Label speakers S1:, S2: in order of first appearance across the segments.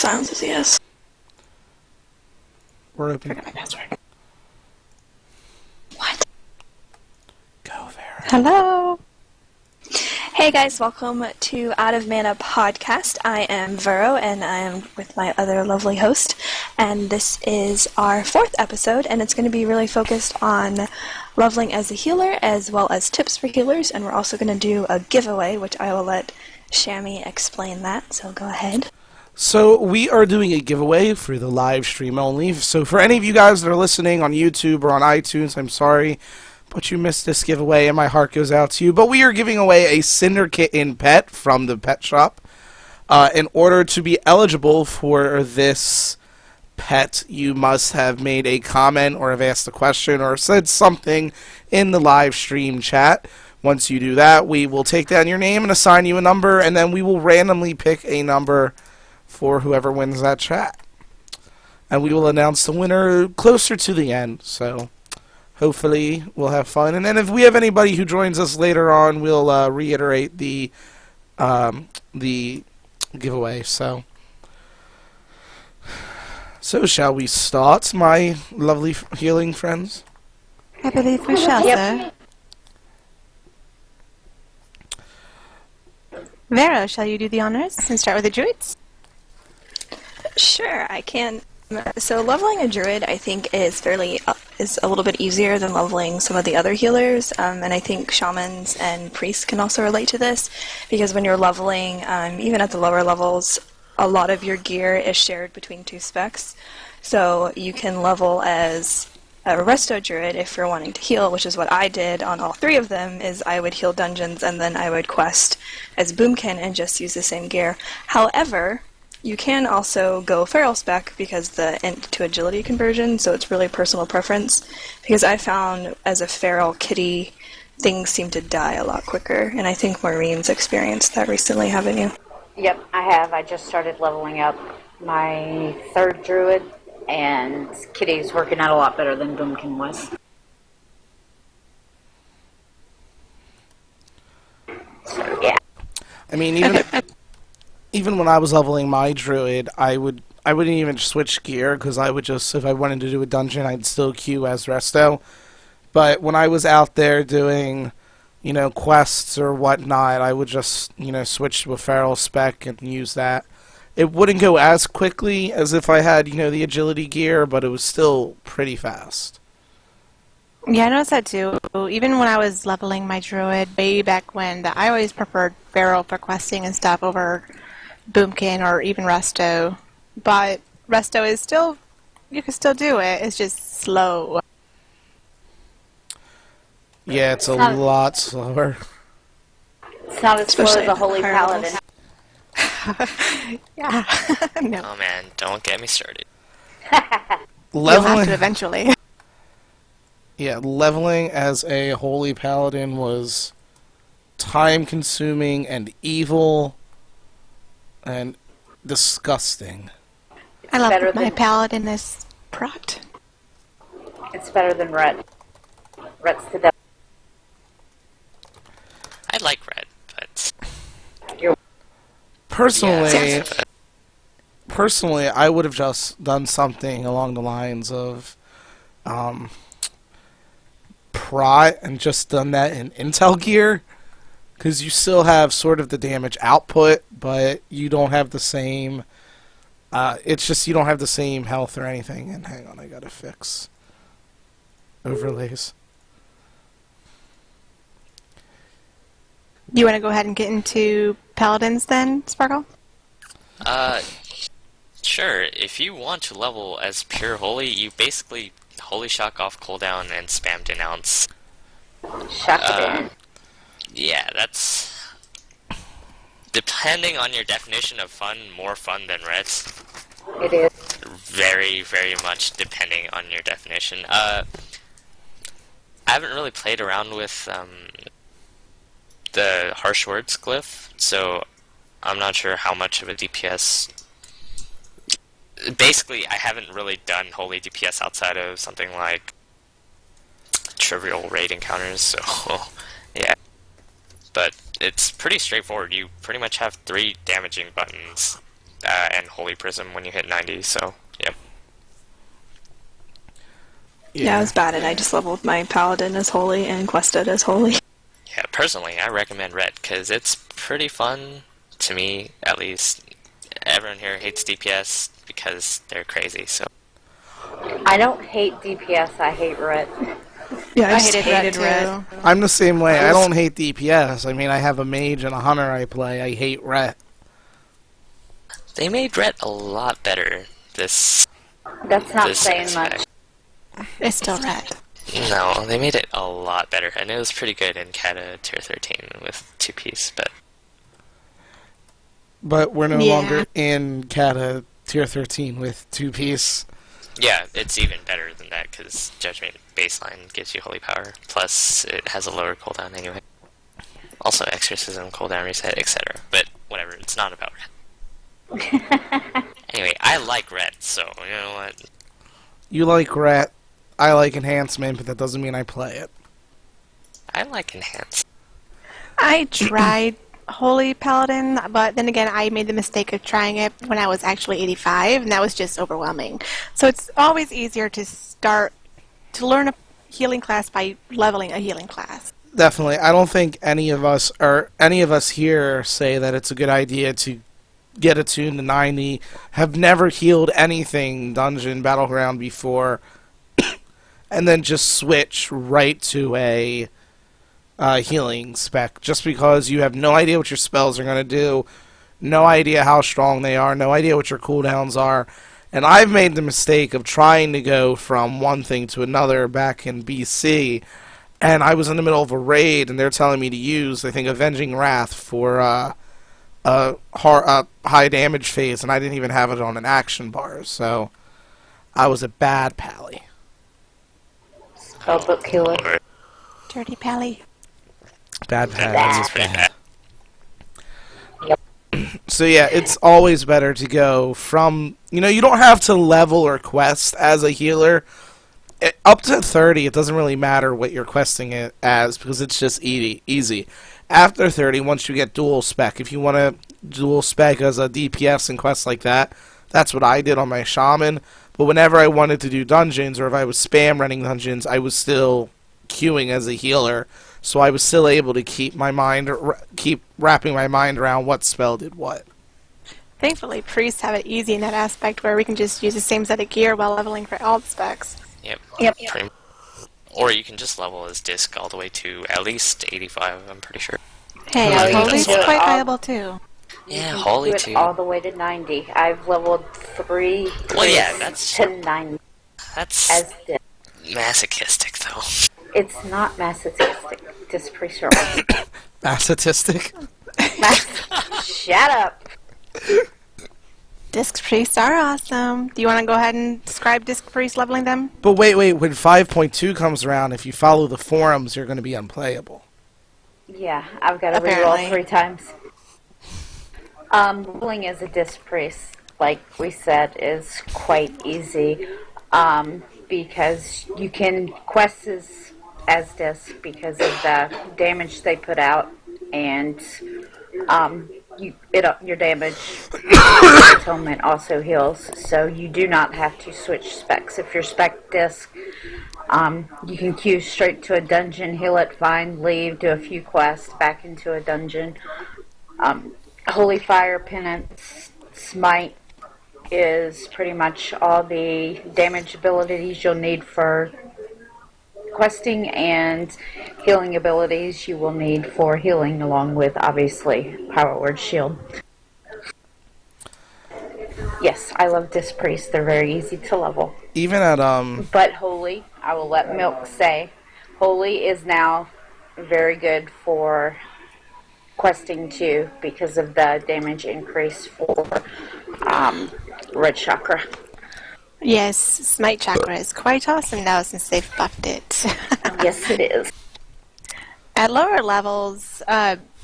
S1: silences yes.
S2: We're open.
S1: Forgot my password. What?
S2: Go, Vera.
S3: Hello.
S1: Hey guys, welcome to Out of Mana podcast. I am Vero, and I am with my other lovely host, and this is our 4th episode, and it's going to be really focused on leveling as a healer, as well as tips for healers, and we're also going to do a giveaway, which I will let Shammy explain that, so go ahead.
S2: So we are doing a giveaway for the live stream only. So for any of you guys that are listening on YouTube or on iTunes, I'm sorry, but you missed this giveaway and my heart goes out to you. But we are giving away a Cinder Kitten pet from the pet shop. In order to be eligible for this pet, you must have made a comment or have asked a question or said something in the live stream chat. Once you do that, we will take down your name and assign you a number, and then we will randomly pick a number for whoever wins that chat. And we will announce the winner closer to the end, so hopefully we'll have fun. And then if we have anybody who joins us later on, we'll reiterate the giveaway. So shall we start, my lovely healing friends?
S3: I believe we shall, sir. Vera, shall you do the honors and start with the druids?
S1: Sure, I can. So leveling a druid, I think, is a little bit easier than leveling some of the other healers, and I think shamans and priests can also relate to this, because when you're leveling, even at the lower levels, a lot of your gear is shared between 2 specs, so you can level as a resto druid if you're wanting to heal, which is what I did on all 3 of them, is I would heal dungeons and then I would quest as boomkin and just use the same gear. However, you can also go feral spec because the int to agility conversion, so it's really personal preference, because I found as a feral kitty, things seem to die a lot quicker, and I think Maureen's experienced that recently, haven't you?
S4: Yep, I have. I just started leveling up my 3rd druid, and Kitty's working out a lot better than Boomkin was. So, yeah.
S2: I mean, even when I was leveling my druid, I wouldn't even switch gear, because I would just, if I wanted to do a dungeon, I'd still queue as resto. But when I was out there doing, quests or whatnot, I would just, switch to a feral spec and use that. It wouldn't go as quickly as if I had, the agility gear, but it was still pretty fast.
S3: Yeah, I noticed that too. Even when I was leveling my druid way back when, that I always preferred feral for questing and stuff over boomkin or even resto. But resto is still, you can still do it, it's just slow.
S2: Yeah, it's a lot slower.
S4: It's not as slow
S1: Especially
S4: as a holy
S1: higher
S4: paladin.
S3: Yeah. No.
S5: Oh man, don't get me started.
S3: You'll have to
S2: Leveling,
S3: eventually.
S2: yeah, leveling as a holy paladin was time-consuming and evil and disgusting.
S3: I love
S4: better
S3: that my
S4: than-
S3: paladin is proc.
S4: It's better than Ret. Ret's the devil.
S5: I like red, but
S2: Personally,
S5: yeah,
S2: personally, I would have just done something along the lines of Prot and just done that in Intel gear, because you still have sort of the damage output, but you don't have the same. It's just you don't have the same health or anything. And hang on, I gotta fix overlays.
S3: You want to go ahead and get into paladins then, Sparkle?
S5: sure. If you want to level as pure holy, you basically holy shock off cooldown and spam denounce.
S4: Shotgun.
S5: Yeah, that's depending on your definition of fun, more fun than reds.
S4: It is.
S5: Very, very much depending on your definition. I haven't really played around with the harsh words glyph, so I'm not sure how much of a DPS. Basically, I haven't really done holy DPS outside of something like trivial raid encounters, so yeah. But it's pretty straightforward. You pretty much have 3 damaging buttons and Holy Prism when you hit 90. So, yep.
S1: Yeah, I was bad, and I just leveled my paladin as holy and quested as holy.
S5: Yeah, personally, I recommend Ret because it's pretty fun to me, at least. Everyone here hates DPS because they're crazy. So
S4: I don't hate DPS, I hate Ret.
S1: Yeah,
S3: I hated Red too.
S2: I'm the same way. I don't hate DPS. I mean, I have a mage and a hunter I play. I hate Ret.
S5: they made Ret a lot better. This
S4: That's not
S5: this
S4: saying
S5: aspect.
S4: much.
S3: It's still Red.
S5: No, they made it a lot better, and it was pretty good in Kata Tier 13 with 2-piece, but
S2: But we're no
S3: Yeah.
S2: longer in Kata Tier 13 with 2-piece.
S5: yeah, it's even better than that because Judgment baseline gives you Holy Power, plus it has a lower cooldown anyway. Also, Exorcism, cooldown reset, etc. But whatever, it's not about Ret. Anyway, I like Ret, so you know what?
S2: You like Ret. I like Enhancement, but that doesn't mean I play it.
S5: I like Enhance.
S3: I tried Holy Paladin, but then again, I made the mistake of trying it when I was actually 85, and that was just overwhelming. So it's always easier to learn a healing class by leveling a healing class.
S2: Definitely. I don't think any of us here say that it's a good idea to get attuned to 90. Have never healed anything dungeon battleground before, and then just switch right to a healing spec just because you have no idea what your spells are going to do, no idea how strong they are, no idea what your cooldowns are. And I've made the mistake of trying to go from one thing to another back in BC, and I was in the middle of a raid and they're telling me to use, I think, Avenging Wrath for a high damage phase, and I didn't even have it on an action bar, so I was a bad pally.
S4: Spellbook killer.
S3: Dirty Pally.
S2: Bad
S5: That
S2: pally.
S5: was pretty bad.
S2: So yeah, it's always better to go from, you don't have to level or quest as a healer. Up to 30, it doesn't really matter what you're questing it as because it's just easy. After 30, once you get dual spec, if you want to dual spec as a DPS and quests like that, that's what I did on my shaman. But whenever I wanted to do dungeons or if I was spam running dungeons, I was still queuing as a healer. So I was still able to keep wrapping my mind around what spell did what.
S3: Thankfully, priests have it easy in that aspect where we can just use the same set of gear while leveling for all the specs.
S5: Yep. Or you can just level as disc all the way to at least 85, I'm pretty sure.
S3: Hey,
S4: No, you can
S3: Holy's
S4: do it
S3: quite
S4: all.
S3: viable too.
S5: Yeah,
S4: You
S5: Holy
S4: do it
S5: too.
S4: all the way to 90. I've leveled 3
S5: Well, yeah, that's-
S4: to 90
S5: That's
S4: as this.
S5: masochistic, though.
S4: It's not masochistic. Just pre-sure.
S2: Masochistic?
S4: Shut up.
S3: Disc priests are awesome. Do you want to go ahead and describe disc priests leveling them?
S2: But wait, when 5.2 comes around, if you follow the forums, you're going to be unplayable.
S4: Yeah, I've got to
S3: Apparently.
S4: reroll 3 times. Leveling as a disc priest, like we said, is quite easy. Because you can quest as disc because of the damage they put out, and your damage atonement also heals, so you do not have to switch specs. If you're spec disc, you can queue straight to a dungeon, heal it, fine, leave, do a few quests, back into a dungeon. Holy Fire, Penance, Smite is pretty much all the damage abilities you'll need for questing, and healing abilities you will need for healing, along with, obviously, Power Word Shield. Yes, I love Disc Priest. They're very easy to level.
S2: Even at,
S4: But Holy, I will let Milk say, Holy is now very good for questing too because of the damage increase for Red Chakra.
S3: Yes, Smite Chakra is quite awesome now since they've buffed it.
S4: Yes, it is.
S3: At lower levels,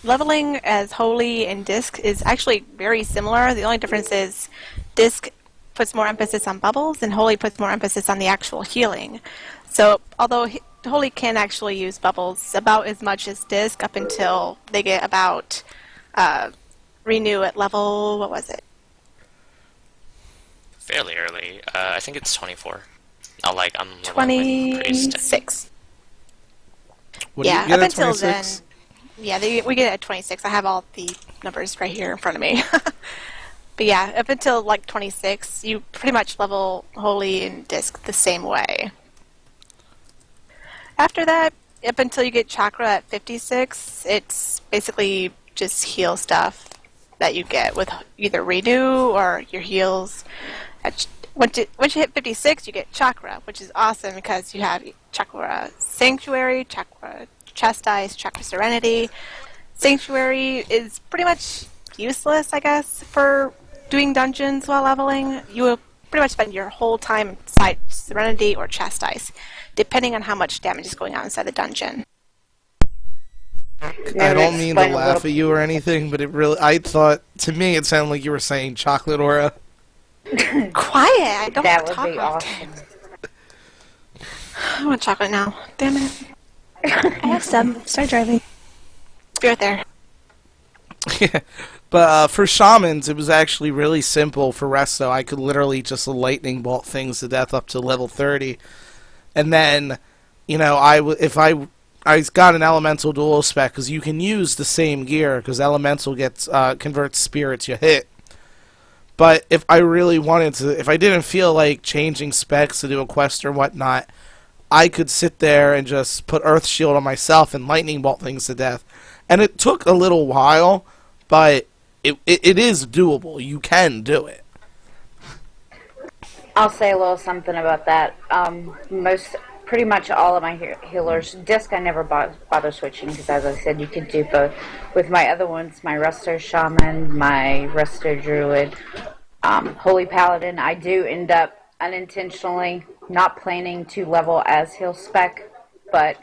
S3: leveling as Holy and Disc is actually very similar. The only difference is Disc puts more emphasis on bubbles and Holy puts more emphasis on the actual healing. So although Holy can actually use bubbles about as much as Disc up until they get about Renew at level, what was it?
S5: fairly early. I think it's 24. I'm leveling with priest.
S3: 26.
S2: What do
S3: Yeah,
S2: you get
S3: up
S2: at
S3: until
S2: 26?
S3: then. Yeah, we get it at 26. I have all the numbers right here in front of me. But yeah, up until like 26, you pretty much level Holy and Disc the same way. After that, up until you get Chakra at 56, it's basically just heal stuff that you get with either Renew or your heals. Once you hit 56, you get Chakra, which is awesome because you have Chakra Sanctuary, Chakra Chastise, Chakra Serenity. Sanctuary is pretty much useless, I guess, for doing dungeons while leveling. You will pretty much spend your whole time inside Serenity or Chastise, depending on how much damage is going on inside the dungeon.
S2: I don't mean to laugh at you or anything, but I thought, to me, it sounded like you were saying chocolate aura.
S3: Quiet! I don't
S4: That
S3: talk
S4: would be
S3: often.
S4: awesome.
S3: I want chocolate now. Damn it.
S1: I have some. Start driving.
S3: Be right there.
S2: But for shamans, it was actually really simple for Resto. I could literally just lightning bolt things to death up to level 30. And then, if I got an elemental dual spec, because you can use the same gear, because elemental converts spirits you hit. But if I really wanted to, if I didn't feel like changing specs to do a quest or whatnot, I could sit there and just put Earth Shield on myself and lightning bolt things to death. And it took a little while, but it is doable. You can do it.
S4: I'll say a little something about that. Pretty much all of my healers, Disc I never bother switching because, as I said, you could do both. With my other ones, my Resto Shaman, my Resto Druid, Holy Paladin, I do end up unintentionally not planning to level as heal spec, but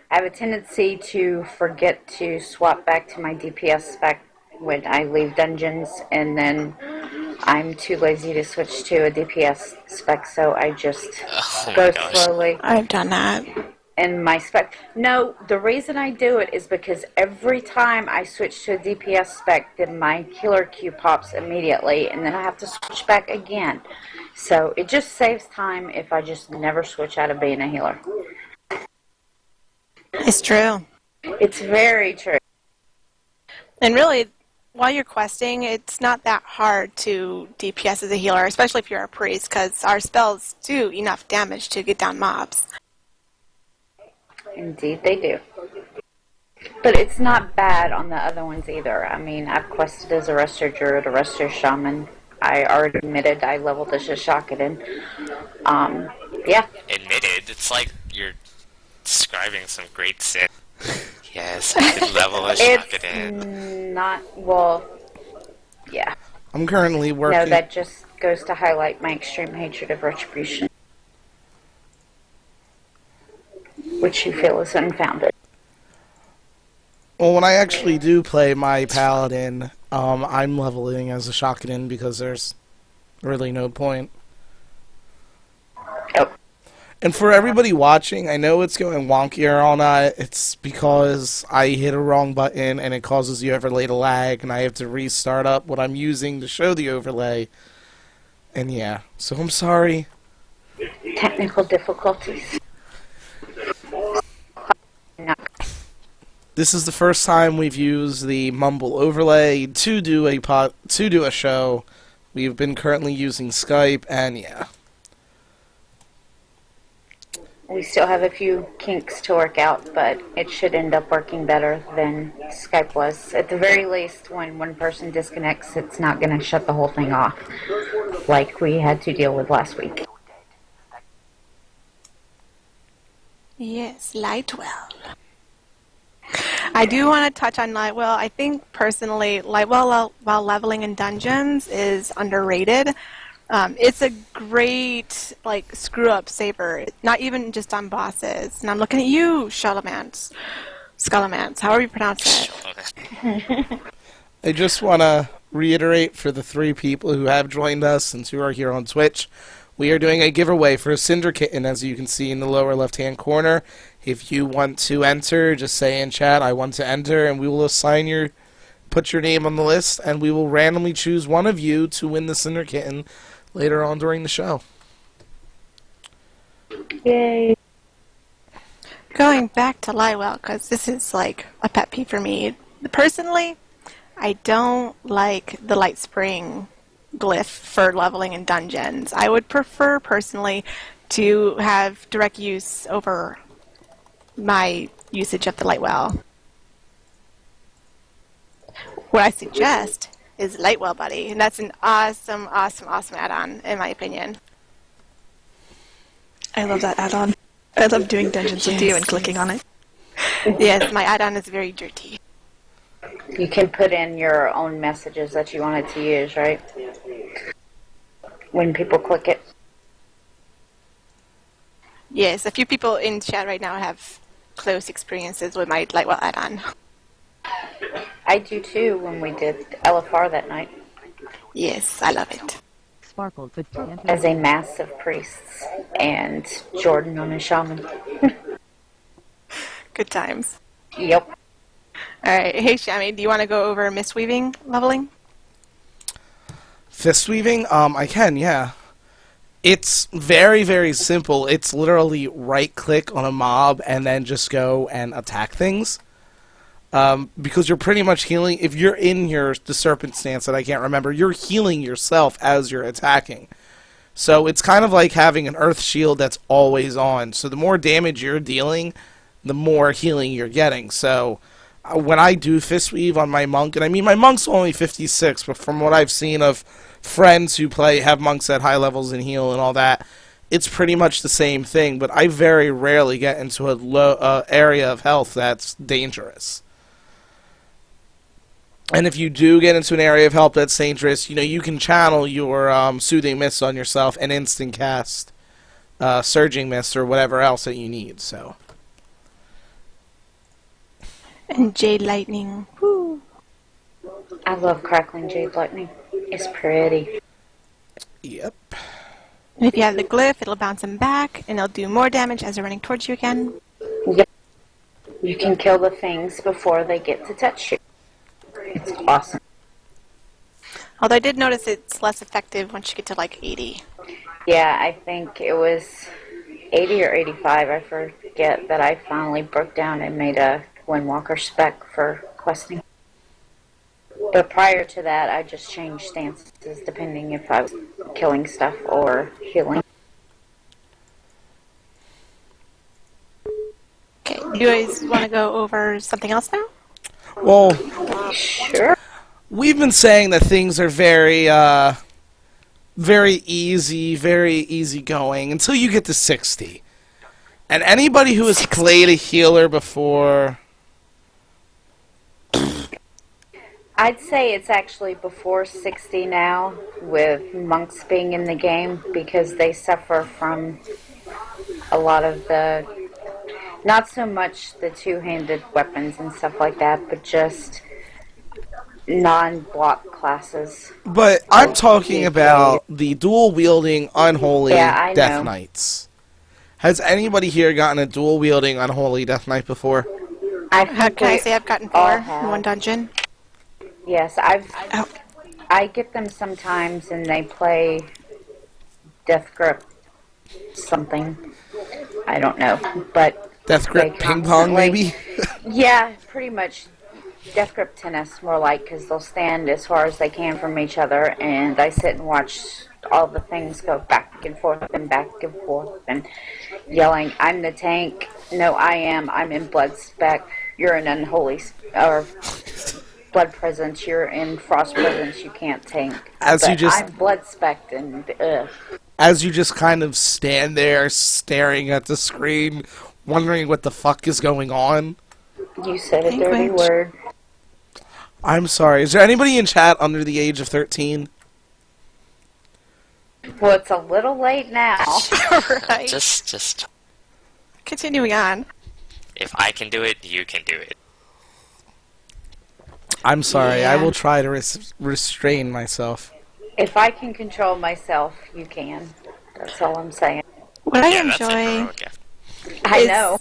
S4: I have a tendency to forget to swap back to my DPS spec when I leave dungeons, and then I'm too lazy to switch to a DPS spec, so I just go slowly.
S3: I've done that.
S4: And my spec. No, the reason I do it is because every time I switch to a DPS spec, then my healer queue pops immediately, and then I have to switch back again. So it just saves time if I just never switch out of being a healer.
S3: It's true.
S4: It's very true.
S3: And really, while you're questing, it's not that hard to DPS as a healer, especially if you're a priest, because our spells do enough damage to get down mobs.
S4: Indeed, they do. But it's not bad on the other ones either. I mean, I've quested as a Resto Druid, a Resto Shaman. I already admitted I leveled as a Shakaden. Yeah.
S5: Admitted? It's like you're describing some great sin. Yes, I could level a Shakaden.
S4: It's not, well, yeah.
S2: I'm currently working.
S4: No, that just goes to highlight my extreme hatred of Retribution, which you feel is unfounded.
S2: Well, when I actually do play my Paladin, I'm leveling as a Shakaden because there's really no point.
S4: Oh.
S2: And for everybody watching, I know it's going wonkier all night. It's because I hit a wrong button and it causes the overlay to lag, and I have to restart up what I'm using to show the overlay. And yeah, so I'm sorry.
S4: Technical difficulties.
S2: This is the first time we've used the Mumble overlay to do a show. We've been currently using Skype, and yeah.
S4: We still have a few kinks to work out, but it should end up working better than Skype was. At the very least, when one person disconnects, it's not going to shut the whole thing off, like we had to deal with last week.
S3: Yes, Lightwell. I do want to touch on Lightwell. I think personally, Lightwell while leveling in dungeons is underrated. It's a great screw-up saber, not even just on bosses. And I'm looking at you, Scullomance, however you pronounce it.
S2: I just want to reiterate for the 3 people who have joined us and who are here on Twitch, we are doing a giveaway for a Cinder Kitten, as you can see in the lower left-hand corner. If you want to enter, just say in chat, I want to enter, and we will put your name on the list, and we will randomly choose one of you to win the Cinder Kitten later on during the show.
S4: Yay.
S3: Going back to Lightwell, because this is like a pet peeve for me. Personally, I don't like the Light Spring glyph for leveling in dungeons. I would prefer, personally, to have direct use over my usage of the Lightwell. What I suggest is Lightwell Buddy, and that's an awesome, awesome, awesome add-on, in my opinion.
S1: I love that add-on. I love doing dungeons with you and clicking on it.
S3: Yes, my add-on is very dirty.
S4: You can put in your own messages that you wanted to use, right? When people click it.
S3: Yes, a few people in chat right now have close experiences with my Lightwell add-on.
S4: I do too when we did LFR that night.
S3: Yes, I love it.
S6: Sparkled for
S4: As a mass of priests and Jordan on a shaman.
S3: Good times.
S4: Yep.
S3: Alright, hey Shami, do you want to go over Mistweaving leveling?
S2: Fist weaving? I can, yeah. It's very, very simple. It's literally right-click on a mob and then just go and attack things. Because you're pretty much healing. If you're in the serpent stance that I can't remember, you're healing yourself as you're attacking. So it's kind of like having an earth shield that's always on. So the more damage you're dealing, the more healing you're getting. So when I do fist weave on my monk, and I mean my monk's only 56, but from what I've seen of friends who have monks at high levels and heal and all that, it's pretty much the same thing. But I very rarely get into a low area of health that's dangerous. And if you do get into an area of health that's dangerous, you can channel your Soothing Mist on yourself and instant cast Surging Mist or whatever else that you need. So.
S3: And Jade Lightning. Woo.
S4: I love crackling jade lightning. It's pretty.
S2: Yep.
S3: And if you have the glyph, it'll bounce them back, and it'll do more damage as they're running towards you again.
S4: Yep. You can kill the things before they get to touch you. It's awesome.
S3: Although I did notice it's less effective once you get to like 80.
S4: Yeah, I think it was 80 or 85, I forget, that I finally broke down and made a Windwalker spec for questing. But prior to that, I just changed stances depending if I was killing stuff or healing.
S3: Okay, do you guys want to go over something else now?
S2: Well,
S4: Sure.
S2: we've been saying that things are very, very easy going until you get to 60. And anybody who has played a healer before...
S4: I'd say it's actually before 60 now, with monks being in the game, because they suffer from a lot of the, not so much the two-handed weapons and stuff like that, but just non-block classes.
S2: But I'm talking about the dual-wielding, unholy
S4: Yeah, I
S2: Death
S4: know.
S2: Knights. Has anybody here gotten a dual-wielding, unholy Death Knight before?
S4: I
S3: Can I
S4: think
S3: say I've gotten
S4: all
S3: 4
S4: have.
S3: in one dungeon?
S4: Yes, I get them sometimes, and they play Death Grip something. I don't know, but
S2: Death Grip
S4: they
S2: Ping Pong,
S4: constantly-
S2: maybe?
S4: Yeah, pretty much Death Grip Tennis, more like, because they'll stand as far as they can from each other, and I sit and watch all the things go back and forth and yelling, "I'm the tank. No, I am. I'm in blood spec. You're an unholy or blood presence. You're in frost presence. You can't tank."
S2: As
S4: But
S2: you just-
S4: I'm blood spec and
S2: As you just kind of stand there staring at the screen, wondering what the fuck is going on.
S4: you said a dirty
S3: Language.
S4: word.
S2: I'm sorry. Is there anybody in chat under the age of 13?
S4: Well, it's a little late now.
S3: Right.
S5: Just
S3: Continuing on.
S5: if I can do it, you can do it.
S2: I'm sorry. I
S3: Yeah.
S2: will try to restrain myself.
S4: If I can control myself, you can. That's all I'm saying.
S3: What I
S5: Yeah, that's a
S3: enjoy
S5: heroic gift.
S4: I
S3: Is-
S4: know.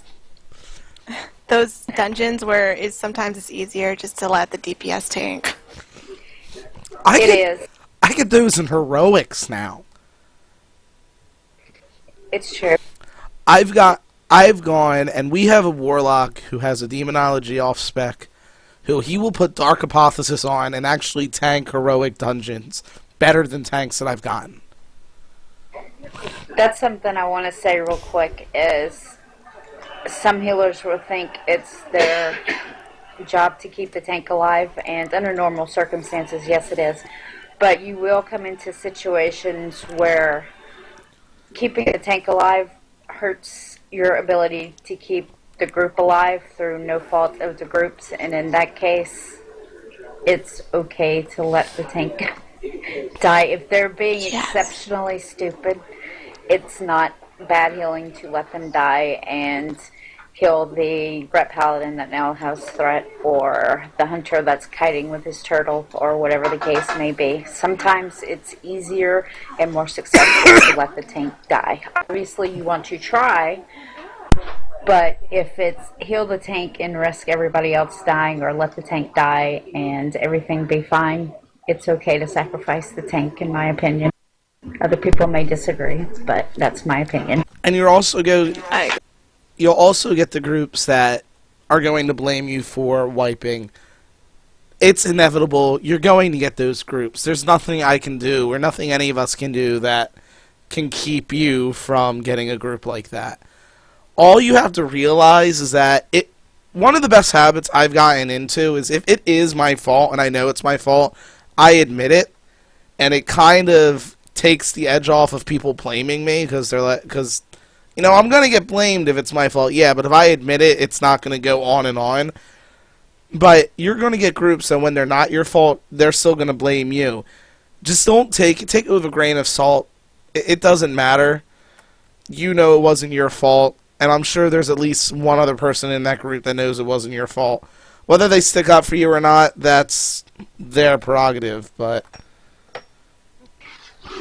S3: those dungeons where sometimes it's easier just to let the DPS tank.
S2: I
S4: It
S2: get,
S4: is.
S2: I get those in heroics now.
S4: It's true.
S2: I've gone, and we have a warlock who has a demonology off spec, who he will put Dark Hypothesis on and actually tank heroic dungeons better than tanks that I've gotten.
S4: That's something I want to say real quick is some healers will think it's their job to keep the tank alive, and under normal circumstances, yes it is. But you will come into situations where keeping the tank alive hurts your ability to keep the group alive through no fault of the groups, and in that case, it's okay to let the tank die. If they're being exceptionally stupid, it's not bad healing to let them die and heal the Brett Paladin that now has threat, or the hunter that's kiting with his turtle, or whatever the case may be. Sometimes it's easier and more successful to let the tank die. Obviously you want to try, but if it's heal the tank and risk everybody else dying, or let the tank die and everything be fine, it's okay to sacrifice the tank, in my opinion. Other people may disagree, but that's my opinion.
S2: And you'll also get the groups that are going to blame you for wiping. It's inevitable. You're going to get those groups. There's nothing I can do, or nothing any of us can do, that can keep you from getting a group like that. All you have to realize is that one of the best habits I've gotten into is, if it is my fault, and I know it's my fault, I admit it, and it kind of takes the edge off of people blaming me, because I'm going to get blamed if it's my fault, yeah, but if I admit it, it's not going to go on and on. But you're going to get groups that when they're not your fault, they're still going to blame you. Just don't take it with a grain of salt. It doesn't matter. You know it wasn't your fault, and I'm sure there's at least one other person in that group that knows it wasn't your fault. Whether they stick up for you or not, that's their prerogative, but...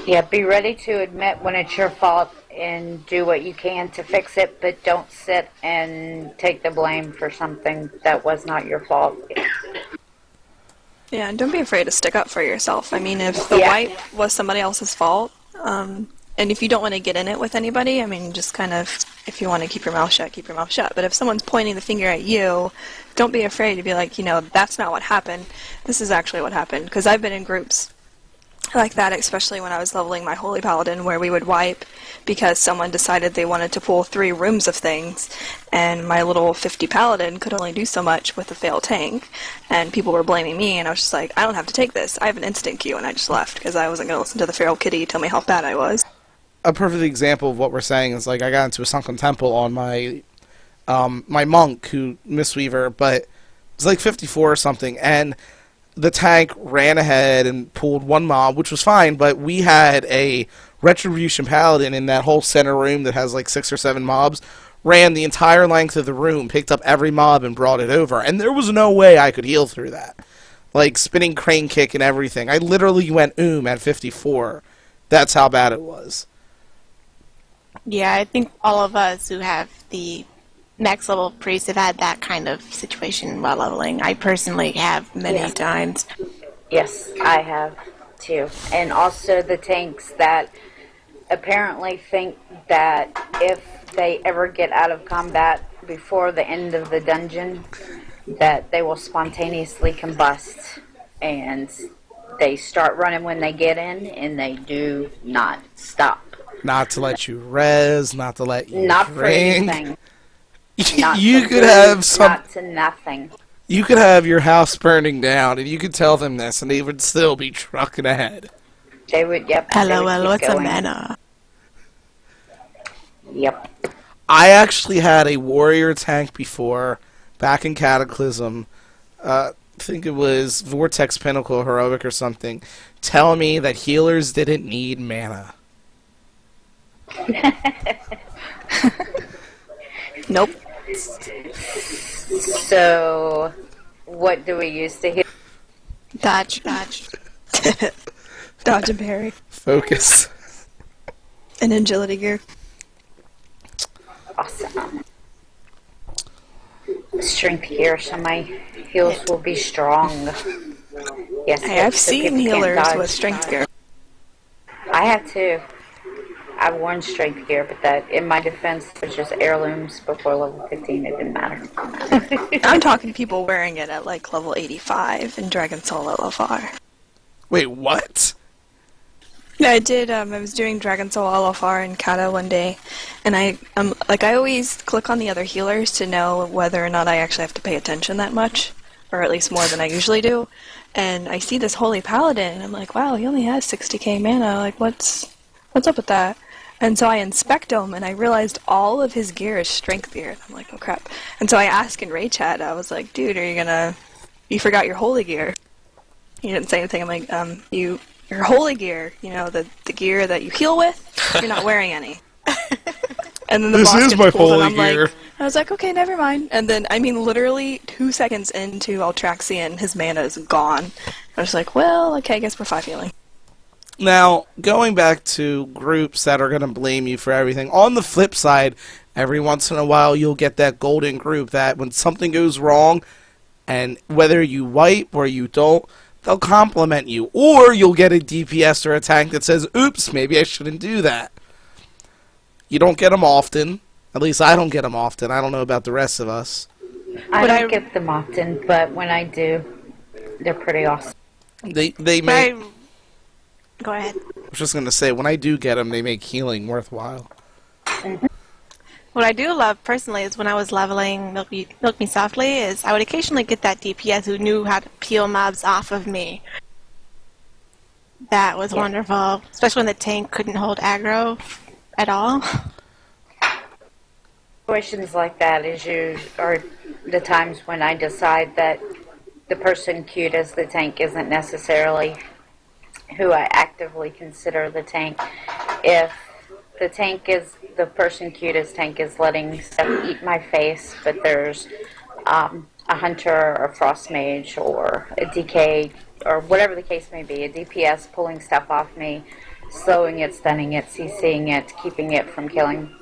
S4: Yeah, be ready to admit when it's your fault and do what you can to fix it, but don't sit and take the blame for something that was not your fault.
S1: Yeah, and don't be afraid to stick up for yourself. I mean, if the wipe was somebody else's fault, and if you don't want to get in it with anybody, I mean, just kind of, if you want to keep your mouth shut, keep your mouth shut. But if someone's pointing the finger at you, don't be afraid to be like, that's not what happened. This is actually what happened. Because I've been in groups like that, especially when I was leveling my Holy Paladin, where we would wipe because someone decided they wanted to pull 3 rooms of things, and my little 50 Paladin could only do so much with a failed tank, and people were blaming me, and I was just like, I don't have to take this. I have an instant queue, and I just left because I wasn't going to listen to the feral kitty tell me how bad I was.
S2: A perfect example of what we're saying is, like, I got into a sunken temple on my my monk, who Mistweaver, but it was like 54 or something, and the tank ran ahead and pulled 1 mob, which was fine, but we had a Retribution Paladin in that whole center room that has like 6 or 7 mobs, ran the entire length of the room, picked up every mob, and brought it over, and there was no way I could heal through that. Like, spinning crane kick and everything. I literally went at 54. That's how bad it was.
S3: Yeah, I think all of us who have the max level priests have had that kind of situation while leveling. I personally have many times.
S4: Yes, I have too. And also the tanks that apparently think that if they ever get out of combat before the end of the dungeon, that they will spontaneously combust, and they start running when they get in, and they do not stop.
S2: Not to let you res, not to let you
S4: Not
S2: drink.
S4: for anything.
S2: You could have some...
S4: Not to nothing.
S2: You could have your house burning down, and you could tell them this, and they would still be trucking ahead.
S4: They would, yep. they would
S3: LOL,
S4: keep
S3: what's a
S4: going.
S3: mana?
S4: Yep.
S2: I actually had a warrior tank before, back in Cataclysm. I think it was Vortex Pinnacle Heroic or something, tell me that healers didn't need mana.
S1: Nope.
S4: So, what do we use to heal?
S3: Dodge.
S1: Dodge and parry.
S2: Focus.
S1: And agility gear.
S4: Awesome. Strength gear, so my heals will be strong. Yes,
S1: Hey, I've
S4: so
S1: seen
S4: people can't
S1: healers
S4: dodge.
S1: with strength gear.
S4: I have too. I've worn strength gear, but that, in my defense, was just heirlooms before level 15. It didn't matter.
S1: I'm talking people wearing it at like level 85 in Dragon Soul LFR.
S2: Wait, what?
S1: Yeah, I did. I was doing Dragon Soul LFR in Kata one day, and I always click on the other healers to know whether or not I actually have to pay attention that much, or at least more than I usually do. And I see this Holy Paladin, and I'm like, wow, he only has 60k mana. Like, what's up with that? And so I inspect him, and I realized all of his gear is strength gear. And I'm like, oh crap. And so I asked in Raid Chat, I was like, dude, you forgot your holy gear. He didn't say anything. I'm like, your holy gear, the gear that you heal with, you're not wearing any. And then the
S2: This
S1: boss
S2: is
S1: gets
S2: my
S1: pulled, and
S2: holy
S1: I'm
S2: gear.
S1: like, I was like, okay, never mind. And then, literally 2 seconds into Altraxian, his mana is gone. I was like, well, okay, I guess we're 5 healing.
S2: Now, going back to groups that are going to blame you for everything, on the flip side, every once in a while you'll get that golden group that when something goes wrong, and whether you wipe or you don't, they'll compliment you. Or you'll get a DPS or a tank that says, oops, maybe I shouldn't do that. You don't get them often. At least I don't get them often. I don't know about the rest of us.
S4: I don't get them often, but when I do, they're pretty awesome.
S2: They make...
S3: Go ahead.
S2: I was just going to say, when I do get them, they make healing worthwhile.
S3: What I do love personally is when I was leveling Milk Me Softly is I would occasionally get that DPS who knew how to peel mobs off of me. That was wonderful, especially when the tank couldn't hold aggro at all.
S4: Situations like that are the times when I decide that the person queued as the tank isn't necessarily who I actively consider the tank. If the person queued as tank is letting stuff eat my face, but there's a hunter or a frost mage or a DK or whatever the case may be, a DPS pulling stuff off me, slowing it, stunning it, CCing it, keeping it from killing,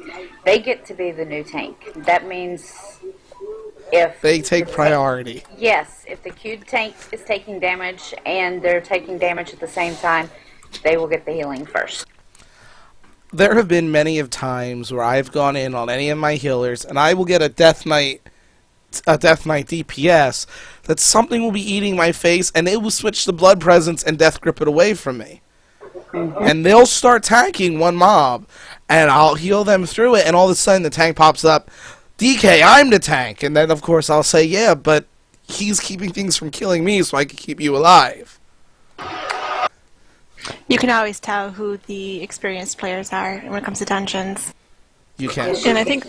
S4: they get to be the new tank. That means if
S2: They take priority.
S4: Yes, if the queued tank is taking damage and they're taking damage at the same time, they will get the healing first.
S2: There have been many of times where I've gone in on any of my healers, and I will get a Death Knight DPS, that something will be eating my face, and it will switch to Blood Presence and Death Grip it away from me. And they'll start tanking one mob, and I'll heal them through it, and all of a sudden the tank pops up, DK, I'm the tank. And then, of course, I'll say, yeah, but he's keeping things from killing me so I can keep you alive.
S3: You can always tell who the experienced players are when it comes to dungeons.
S2: You can.
S1: And I think,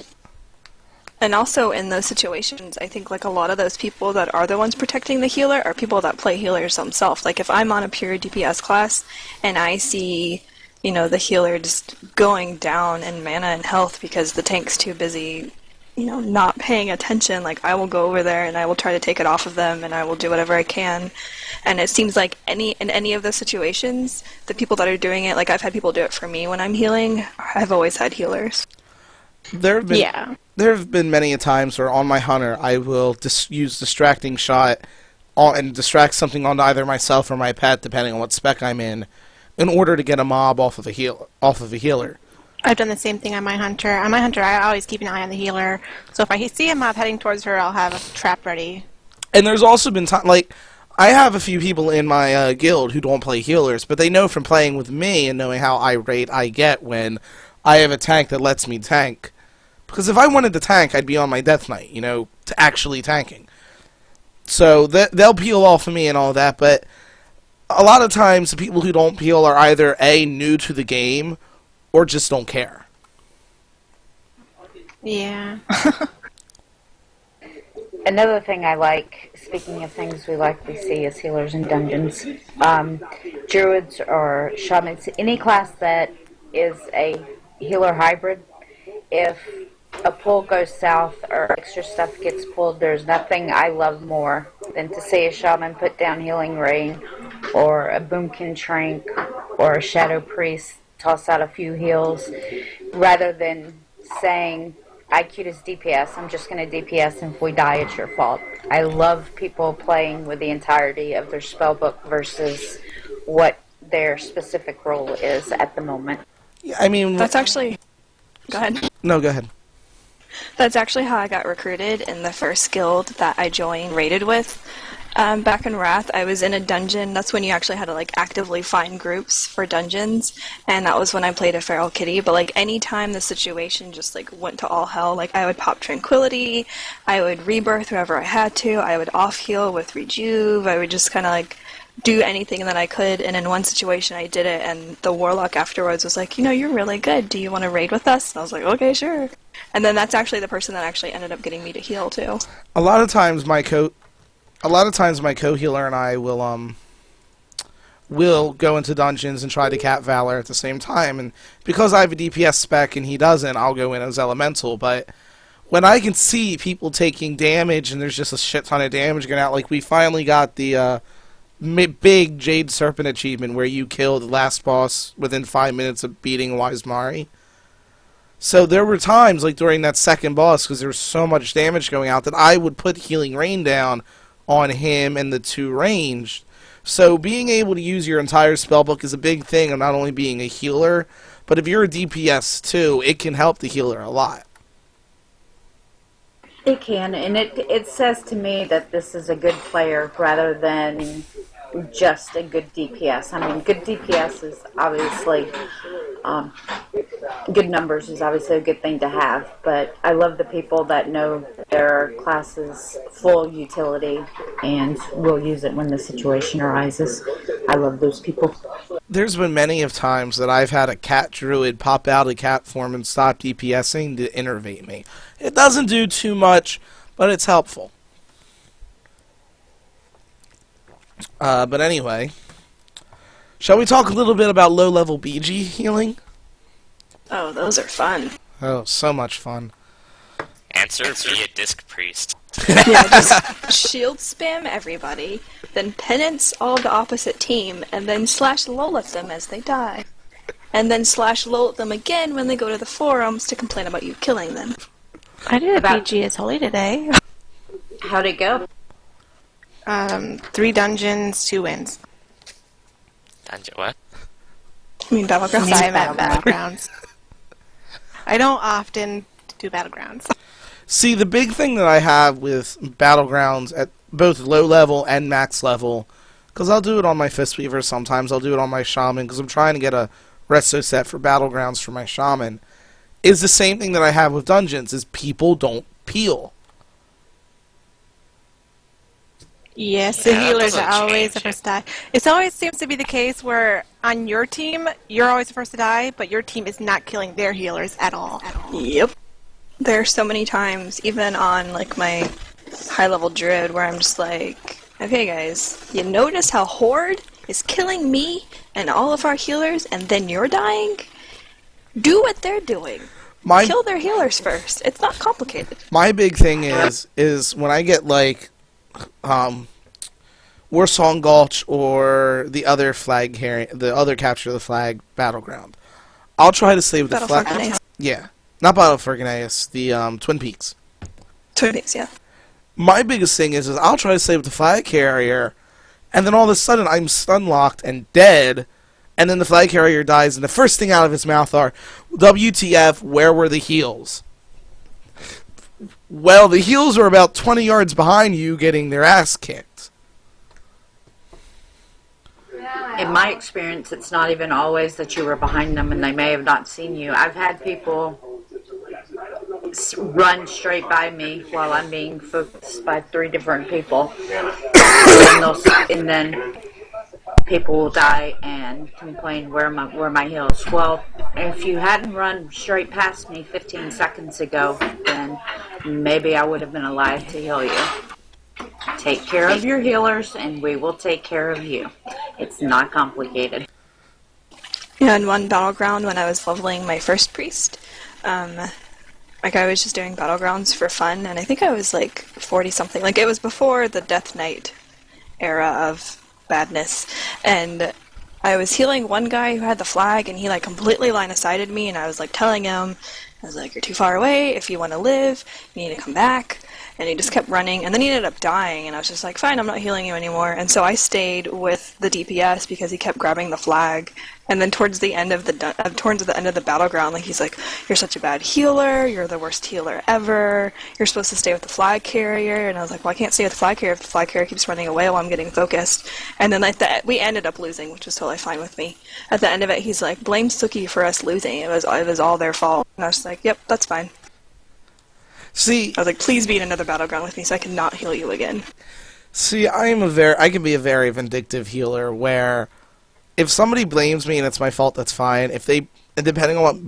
S1: and also in those situations, I think like a lot of those people that are the ones protecting the healer are people that play healers themselves. Like if I'm on a pure DPS class and I see, the healer just going down in mana and health because the tank's too busy, not paying attention, like I will go over there and I will try to take it off of them and I will do whatever I can. And it seems like in any of those situations, the people that are doing it, like I've had people do it for me when I'm healing, I've always had healers.
S2: There have been many a times where on my hunter I will use distracting shot and distract something onto either myself or my pet, depending on what spec I'm in order to get a mob off of a healer.
S3: I've done the same thing on my hunter. On my hunter, I always keep an eye on the healer. So if I see a mob heading towards her, I'll have a trap ready.
S2: And there's also been time, like, I have a few people in my guild who don't play healers, but they know from playing with me and knowing how irate I get when I have a tank that lets me tank. Because if I wanted to tank, I'd be on my Death Knight, to actually tanking. So they'll peel off of me and all that, but a lot of times the people who don't peel are either A, new to the game, or just don't care.
S3: Yeah.
S4: Another thing I like, speaking of things we see as healers in dungeons, druids or shamans, any class that is a healer hybrid, if a pull goes south or extra stuff gets pulled, there's nothing I love more than to see a shaman put down Healing Rain or a Boomkin Trank or a Shadow Priest toss out a few heals, rather than saying, I queued as DPS, I'm just going to DPS, and if we die, it's your fault. I love people playing with the entirety of their spellbook versus what their specific role is at the moment.
S2: Yeah, I mean,
S1: That's actually. Go ahead.
S2: no, go ahead.
S1: That's actually how I got recruited in the first guild that I joined raided with. Back in Wrath, I was in a dungeon. That's when you actually had to like actively find groups for dungeons, and that was when I played a feral kitty. But like any time the situation just like went to all hell, like I would pop Tranquility, I would rebirth wherever I had to, I would off heal with Rejuve, I would just kind of like do anything that I could. And in one situation, I did it, and the warlock afterwards was like, you're really good. Do you want to raid with us? And I was like, okay, sure. And then that's actually the person that actually ended up getting me to heal too.
S2: A lot of times my co-healer and I will go into dungeons and try to cat Valor at the same time, and because I have a DPS spec and he doesn't, I'll go in as Elemental. But when I can see people taking damage and there's just a shit ton of damage going out, like we finally got the big Jade Serpent achievement where you kill the last boss within 5 minutes of beating Wise Mari. So there were times, like during that second boss, because there was so much damage going out, that I would put Healing Rain down on him and the 2 ranged. So being able to use your entire spellbook is a big thing of not only being a healer, but if you're a DPS too, it can help the healer a lot.
S4: It can, and it says to me that this is a good player rather than just a good DPS. I mean, good DPS is obviously, good numbers is obviously a good thing to have, but I love the people that know their class's full utility and will use it when the situation arises. I love those people.
S2: There's been many of times that I've had a cat druid pop out of cat form and stop DPSing to innervate me. It doesn't do too much, but it's helpful. But anyway, shall we talk a little bit about low-level BG healing?
S1: Oh, those are fun.
S2: Oh, so much fun.
S5: Answer, be a disc priest.
S1: Yeah, just shield spam everybody, then penance all the opposite team, and then slash lol at them as they die. And then slash lol at them again when they go to the forums to complain about you killing them.
S3: I did a BG as Holy today.
S4: How'd it go?
S3: 3 dungeons, 2 wins.
S5: Dungeon, what?
S1: I mean, Battlegrounds.
S3: Sorry, I'm at Battlegrounds. I don't often do Battlegrounds.
S2: See, the big thing that I have with Battlegrounds at both low level and max level, because I'll do it on my Fistweaver sometimes, I'll do it on my Shaman, because I'm trying to get a resto set for Battlegrounds for my Shaman, is the same thing that I have with Dungeons, is people don't peel.
S3: Yes, the
S5: Yeah, that
S3: healers
S5: doesn't
S3: are always
S5: change
S3: the
S5: it.
S3: first to die. It always seems to be the case where on your team, you're always the first to die, but your team is not killing their healers at all.
S1: Yep. There are so many times, even on like my high-level druid, where I'm just like, okay guys, you notice how Horde is killing me and all of our healers, and then you're dying? Do what they're doing. Kill their healers first. It's not complicated.
S2: My big thing is when I get like Warsong Gulch or the other flag the other capture the flag battleground, I'll try to stay with the
S1: Battle
S2: flag.
S1: for Gneis.
S2: Yeah, not Battle for Gneis, the Twin Peaks.
S1: Twin Peaks, yeah.
S2: My biggest thing is I'll try to stay with the flag carrier, and then all of a sudden I'm stun locked and dead, and then the flag carrier dies, and the first thing out of his mouth are, WTF, where were the heals? Well, the heals are about 20 yards behind you getting their ass kicked.
S4: In my experience, it's not even always that you were behind them and they may have not seen you. I've had people run straight by me while I'm being focused by 3 different people. And then people will die and complain, where are my heals? Well, if you hadn't run straight past me 15 seconds ago, then maybe I would have been alive to heal you. Take care of your healers, and we will take care of you. It's not complicated.
S1: Yeah, in one battleground when I was leveling my first priest, like I was just doing battlegrounds for fun, and I think I was like 40 something. Like it was before the Death Knight era of badness, and I was healing one guy who had the flag, and he like completely line of sighted me, and I was like telling him, I was like, you're too far away, if you want to live, you need to come back. and he just kept running, and then he ended up dying, and I was just like, fine, I'm not healing you anymore. And so I stayed with the DPS because he kept grabbing the flag. And then towards the end of the battleground, like he's like, "You're such a bad healer. You're the worst healer ever. You're supposed to stay with the flag carrier." And I was like, "Well, I can't stay with the flag carrier if the flag carrier keeps running away while I'm getting focused." And then we ended up losing, which was totally fine with me. At the end of it, he's like, "Blame Suki for us losing. It was all their fault." And I was like, "Yep, that's fine."
S2: See,
S1: I was like, "Please be in another battleground with me so I can not heal you again."
S2: I can be a very vindictive healer where if somebody blames me and it's my fault, that's fine. Depending on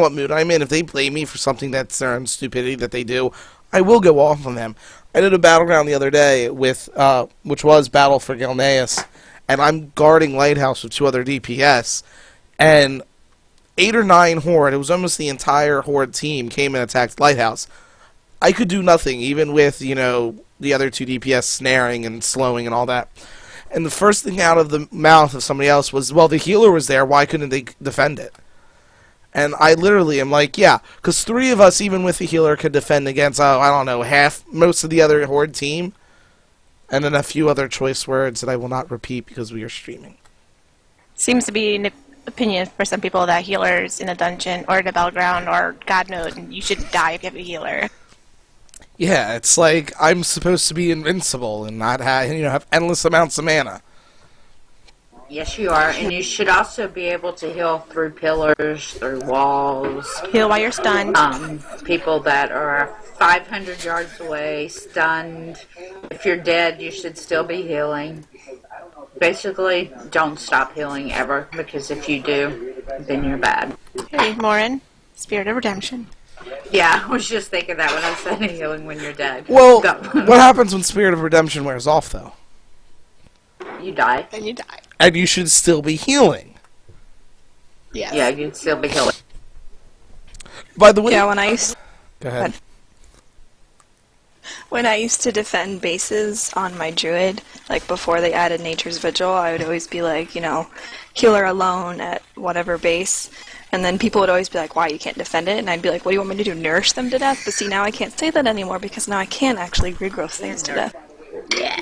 S2: what mood I'm in, if they blame me for something that's their own stupidity that they do, I will go off on them. I did a battleground the other day with, which was Battle for Gilneas, and I'm guarding Lighthouse with 2 other DPS, and 8 or 9 Horde, it was almost the entire Horde team, came and attacked Lighthouse. I could do nothing, even with, the other 2 DPS snaring and slowing and all that. And the first thing out of the mouth of somebody else was, well, the healer was there, why couldn't they defend it? And I literally am like, yeah, because 3 of us, even with the healer, could defend against, I don't know, most of the other Horde team. And then a few other choice words that I will not repeat because we are streaming.
S3: Seems to be an opinion for some people that healers in a dungeon or in a battleground or God mode, and you should die if you have a healer.
S2: Yeah, it's like I'm supposed to be invincible and not have endless amounts of mana.
S4: Yes, you are, and you should also be able to heal through pillars, through walls.
S3: Heal while you're stunned.
S4: People that are 500 yards away, stunned. If you're dead, you should still be healing. Basically, don't stop healing ever, because if you do, then you're bad.
S3: Hey, Morin, Spirit of Redemption.
S4: Yeah, I was just thinking that when I said healing when you're dead.
S2: Well,
S4: Go.
S2: what happens when Spirit of Redemption wears off, though?
S4: You die.
S3: Then you die.
S2: And you should still be healing.
S3: Yes.
S4: Yeah, you'd still be healing.
S2: By the way...
S1: Yeah, when I used
S2: Go ahead.
S1: When I used to defend bases on my druid, like before they added Nature's Vigil, I would always be like, healer alone at whatever base. And then people would always be like, why, you can't defend it? And I'd be like, what do you want me to do, nourish them to death? But see, now I can't say that anymore because now I can actually regrowth things to death.
S4: Yeah.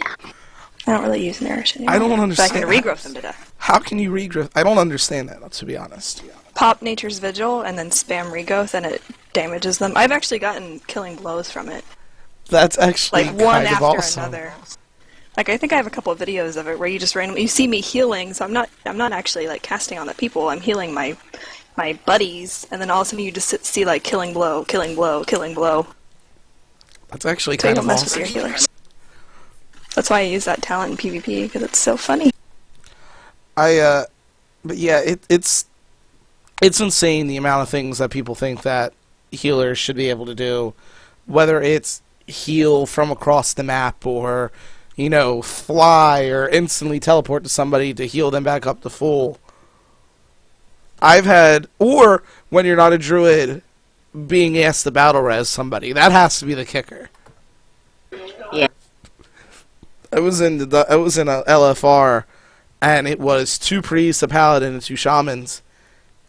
S1: I don't really use nourish anymore.
S2: I don't understand.
S1: But I can regrowth them to death.
S2: How can you regrowth? I don't understand that, to be honest.
S1: Pop Nature's Vigil and then spam regrowth and it damages them. I've actually gotten killing blows from it.
S2: That's actually
S1: Like one
S2: kind of
S1: after
S2: awesome.
S1: another. Like I think I have a couple of videos of it where you just randomly you see me healing, so I'm not actually like casting on the people. I'm healing my buddies, and then all of a sudden you just see like killing blow, killing blow, killing blow.
S2: That's actually
S1: So you
S2: kind
S1: don't
S2: of
S1: mess
S2: awesome.
S1: with your healers. That's why I use that talent in PvP because it's so funny.
S2: But yeah, it's insane the amount of things that people think that healers should be able to do, whether it's heal from across the map or, fly or instantly teleport to somebody to heal them back up to full. Or when you're not a druid, being asked to battle res somebody. That has to be the kicker.
S4: Yeah.
S2: I was in a LFR, and it was 2 priests, a paladin, and 2 shamans,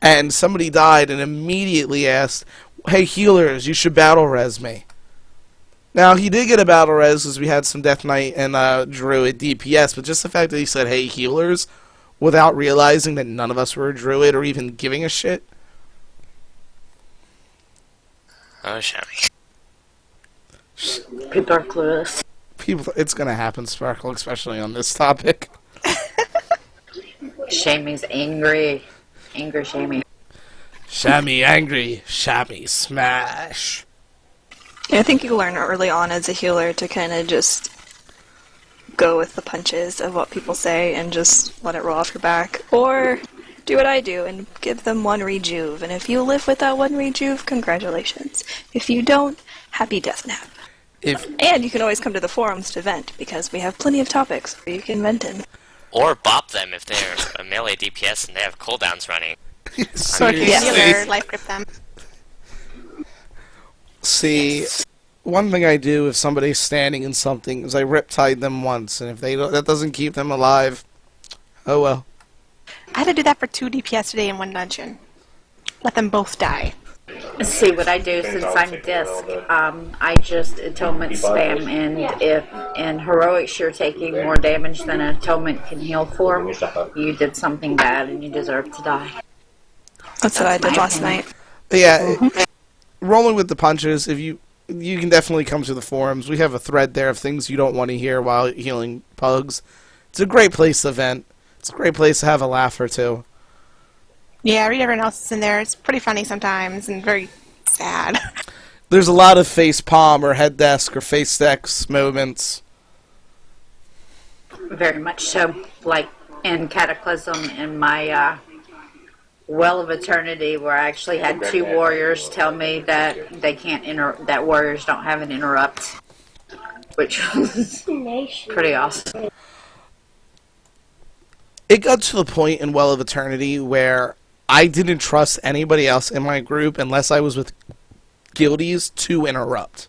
S2: and somebody died and immediately asked, "Hey healers, you should battle res me." Now he did get a battle res because we had some Death Knight and druid DPS, but just the fact that he said, "Hey healers," without realizing that none of us were a druid or even giving a shit.
S5: Oh, Shami.
S4: People are clueless.
S2: It's gonna happen, Sparkle, especially on this topic.
S4: Shamey's angry. Angry Shamey.
S2: Shammy angry, Shammy smash.
S1: Yeah, I think you learn early on as a healer to kind of just go with the punches of what people say and just let it roll off your back. Or do what I do and give them 1 rejuve. And if you live with that 1 rejuve, congratulations. If you don't, happy death nap. And you can always come to the forums to vent, because we have plenty of topics where you can vent in.
S5: Or bop them if they're a melee DPS and they have cooldowns running.
S3: Healer, life grip them.
S2: See, one thing I do if somebody's standing in something is I riptide them once, and if that doesn't keep them alive, oh well.
S3: I had to do that for 2 DPS today in 1 dungeon. Let them both die.
S4: See what I do since I'm disc. I just atonement spam, and if in heroics you're taking more damage than atonement can heal for, you did something bad and you deserve to die.
S1: That's what I did last night.
S2: But yeah, rolling with the punches. If you can definitely come to the forums. We have a thread there of things you don't want to hear while healing pugs. It's a great place to vent. It's a great place to have a laugh or two.
S3: Yeah, I read everyone else's in there. It's pretty funny sometimes and very sad.
S2: There's a lot of face palm or head desk or face dex moments.
S4: Very much so. Like in Cataclysm in my Well of Eternity, where I actually had two warriors tell me that they can't that warriors don't have an interrupt, which was pretty awesome.
S2: It got to the point in Well of Eternity where I didn't trust anybody else in my group unless I was with guildies to interrupt.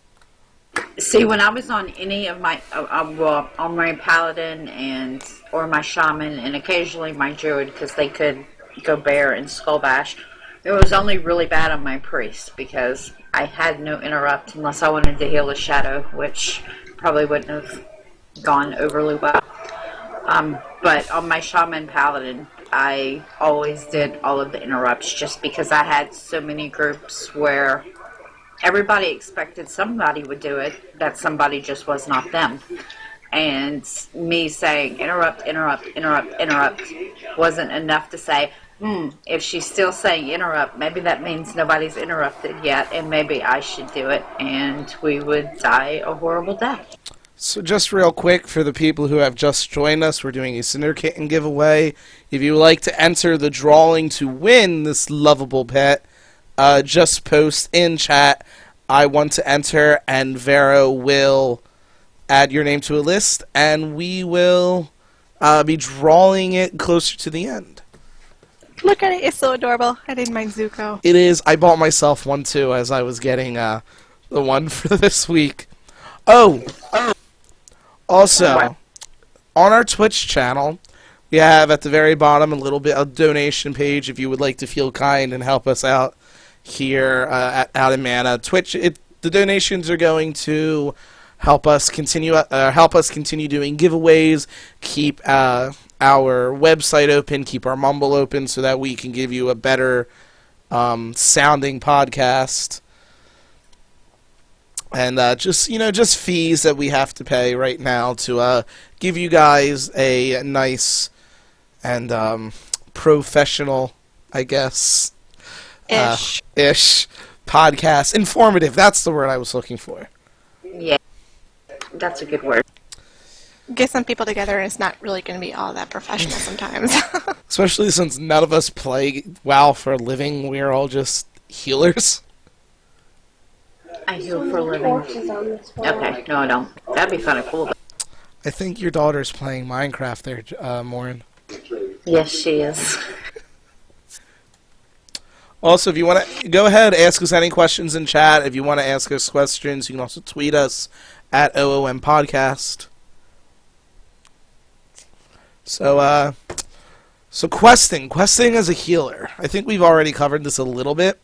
S4: See, when I was on any of my, on my paladin or my shaman, and occasionally my druid, because they could go bear and skull bash, it was only really bad on my priest because I had no interrupt unless I wanted to heal a shadow, which probably wouldn't have gone overly well. But on my shaman paladin, I always did all of the interrupts just because I had so many groups where everybody expected somebody would do it, that somebody just was not them. And me saying interrupt, interrupt, interrupt, interrupt wasn't enough to say, if she's still saying interrupt, maybe that means nobody's interrupted yet, and maybe I should do it, and we would die a horrible death.
S2: So just real quick, for the people who have just joined us, we're doing a Cinder Kitten giveaway. If you would like to enter the drawing to win this lovable pet, just post in chat, I want to enter, and Vero will add your name to a list, and we will be drawing it closer to the end.
S3: Look at it. It's so adorable. I didn't mind Zuko.
S2: It is. I bought myself one, too, as I was getting the one for this week. Also, on our Twitch channel, we have at the very bottom a little bit of donation page if you would like to feel kind and help us out here out in Mana. Twitch, the donations are going to help us continue doing giveaways, keep our website open, keep our Mumble open, so that we can give you a better sounding podcast. And just fees that we have to pay right now to give you guys a nice and professional, I guess, ish podcast. Informative. That's the word I was looking for.
S4: Yeah, that's a good word.
S3: Get some people together, and it's not really going to be all that professional sometimes.
S2: Especially since none of us play WoW for a living. We're all just healers.
S4: I heal for a living. Okay, no I don't. That'd be kind of cool.
S2: I think your daughter's playing Minecraft there, Maureen.
S4: Yes, she is.
S2: Also, if you want to, go ahead, ask us any questions in chat. If you want to ask us questions, you can also tweet us at OOM Podcast. So questing as a healer. I think we've already covered this a little bit.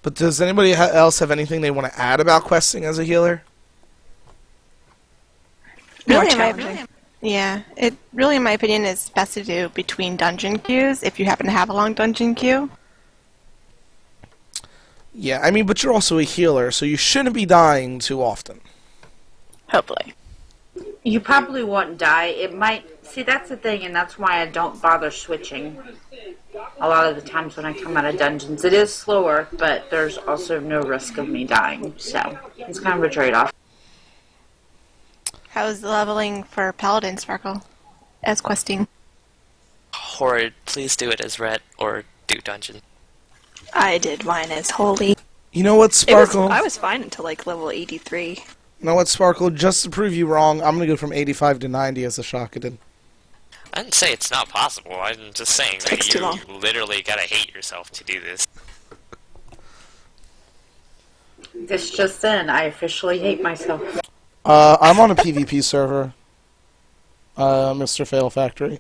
S2: But does anybody else have anything they want to add about questing as a healer?
S1: More
S3: Really,
S1: challenging.
S3: Yeah, it really, in my opinion, is best to do between dungeon queues if you happen to have a long dungeon queue.
S2: Yeah, I mean, but you're also a healer, so you shouldn't be dying too often.
S3: Hopefully.
S4: You probably won't die. It might... See, that's the thing, and that's why I don't bother switching. A lot of the times when I come out of dungeons, it is slower, but there's also no risk of me dying, so it's kind of a trade-off.
S3: How's the leveling for Paladin, Sparkle? As questing?
S5: Horrid, please do it as ret or do dungeon.
S1: I did mine as holy.
S2: You know what, Sparkle?
S1: I was fine until like level 83.
S2: You know what, Sparkle? Just to prove you wrong, I'm going to go from 85 to 90 as a Shakadin.
S5: I didn't say it's not possible. I'm just saying
S1: Takes
S5: that
S1: too
S5: you
S1: long.
S5: literally gotta hate yourself to do this.
S4: This just in, I officially hate myself.
S2: I'm on a PvP server, Mr. Fail Factory.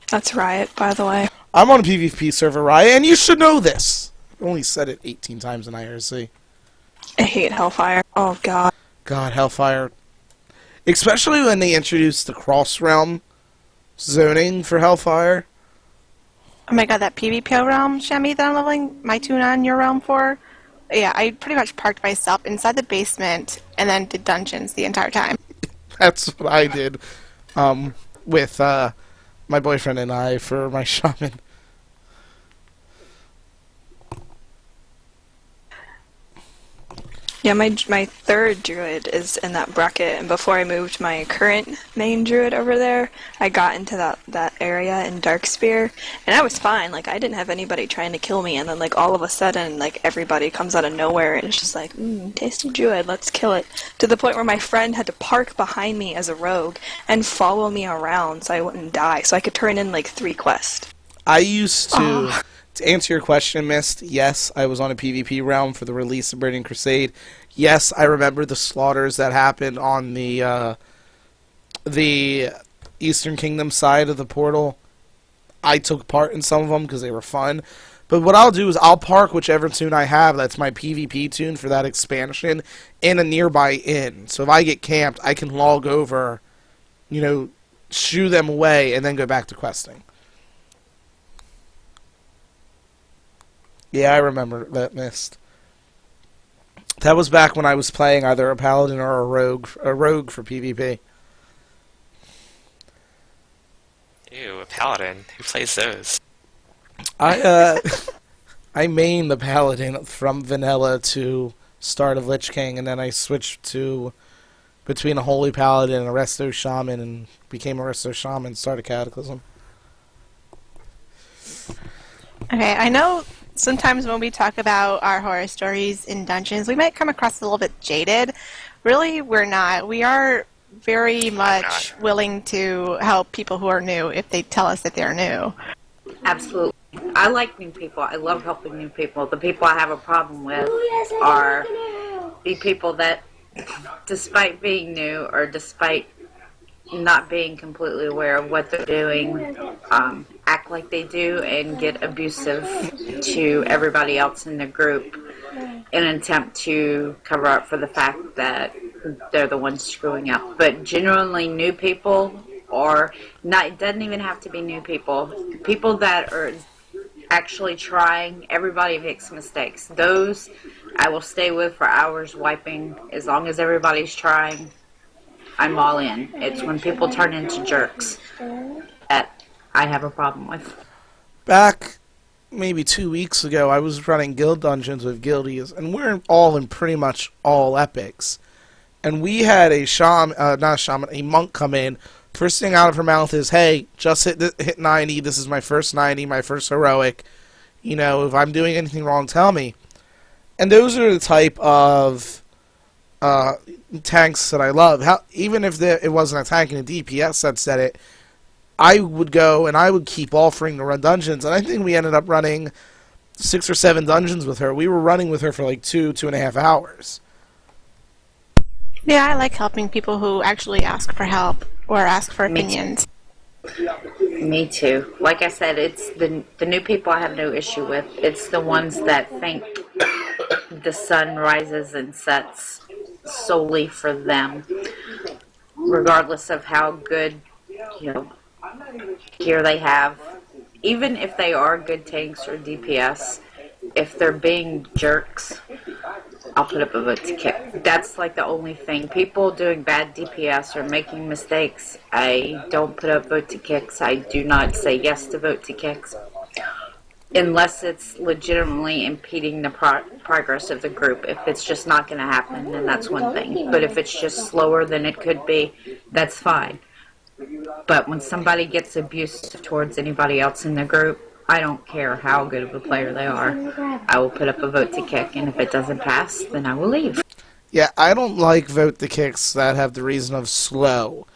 S1: That's Riot, by the way.
S2: I'm on a PvP server, Riot, and you should know this. only said it 18 times in IRC.
S1: I hate Hellfire. Oh god.
S2: God, Hellfire. Especially when they introduced the cross-realm zoning for Hellfire.
S3: Oh my god, that PvP realm, Shemi, that I'm leveling my tune on your realm for. Yeah, I pretty much parked myself inside the basement and then did dungeons the entire time.
S2: That's what I did with my boyfriend and I for my shaman.
S1: Yeah, my third druid is in that bracket, and before I moved my current main druid over there, I got into that area in Darkspear, and I was fine. Like, I didn't have anybody trying to kill me, and then, like, all of a sudden, like, everybody comes out of nowhere, and it's just like, tasty druid, let's kill it. To the point where my friend had to park behind me as a rogue and follow me around so I wouldn't die, so I could turn in, like, 3 quests.
S2: I used to... To answer your question, Mist, yes, I was on a PvP realm for the release of Burning Crusade. Yes, I remember the slaughters that happened on the Eastern Kingdom side of the portal. I took part in some of them because they were fun. But what I'll do is I'll park whichever tune I have that's my PvP tune for that expansion in a nearby inn. So if I get camped, I can log over, you know, shoo them away, and then go back to questing. Yeah, I remember that, Mist. That was back when I was playing either a paladin or a rogue for PvP.
S5: Ew, a paladin. Who plays those?
S2: I main the paladin from vanilla to start of Lich King, and then I switched to between a holy paladin and a resto shaman, and became a resto shaman, started Cataclysm.
S3: Okay, I know sometimes when we talk about our horror stories in dungeons, we might come across a little bit jaded. Really, we're not. We are very much willing to help people who are new if they tell us that they're new.
S4: Absolutely. I like new people. I love helping new people. The people I have a problem with are the people that, despite being new or despite not being completely aware of what they're doing, act like they do and get abusive to everybody else in the group in an attempt to cover up for the fact that they're the ones screwing up. But generally new people, or not, it doesn't even have to be new people. People that are actually trying, everybody makes mistakes. Those I will stay with for hours wiping as long as everybody's trying. I'm all in. It's when people turn into jerks that I have a problem with.
S2: Back maybe 2 weeks ago, I was running guild dungeons with guildies, and we're all in pretty much all epics. And we had a a monk come in. First thing out of her mouth is, "Hey, just hit 90. This is my first 90, my first heroic. You know, if I'm doing anything wrong, tell me." And those are the type of tanks that I love. Even if it wasn't a tank and a DPS that said it, I would go and I would keep offering to run dungeons. And I think we ended up running 6 or 7 dungeons with her. We were running with her for like 2.5 hours.
S3: Yeah, I like helping people who actually ask for help or ask for opinions.
S4: Me too. Like I said, it's the new people I have no issue with. It's the ones that think the sun rises and sets solely for them, regardless of how good, gear they have. Even if they are good tanks or DPS, if they're being jerks, I'll put up a vote to kick. That's like the only thing. People doing bad DPS or making mistakes, I don't put up vote to kicks. I do not say yes to vote to kicks unless it's legitimately impeding the progress of the group. If it's just not going to happen, then that's one thing. But if it's just slower than it could be, that's fine. But when somebody gets abusive towards anybody else in the group, I don't care how good of a player they are. I will put up a vote to kick, and if it doesn't pass, then I will leave.
S2: Yeah, I don't like vote the kicks that have the reason of slow,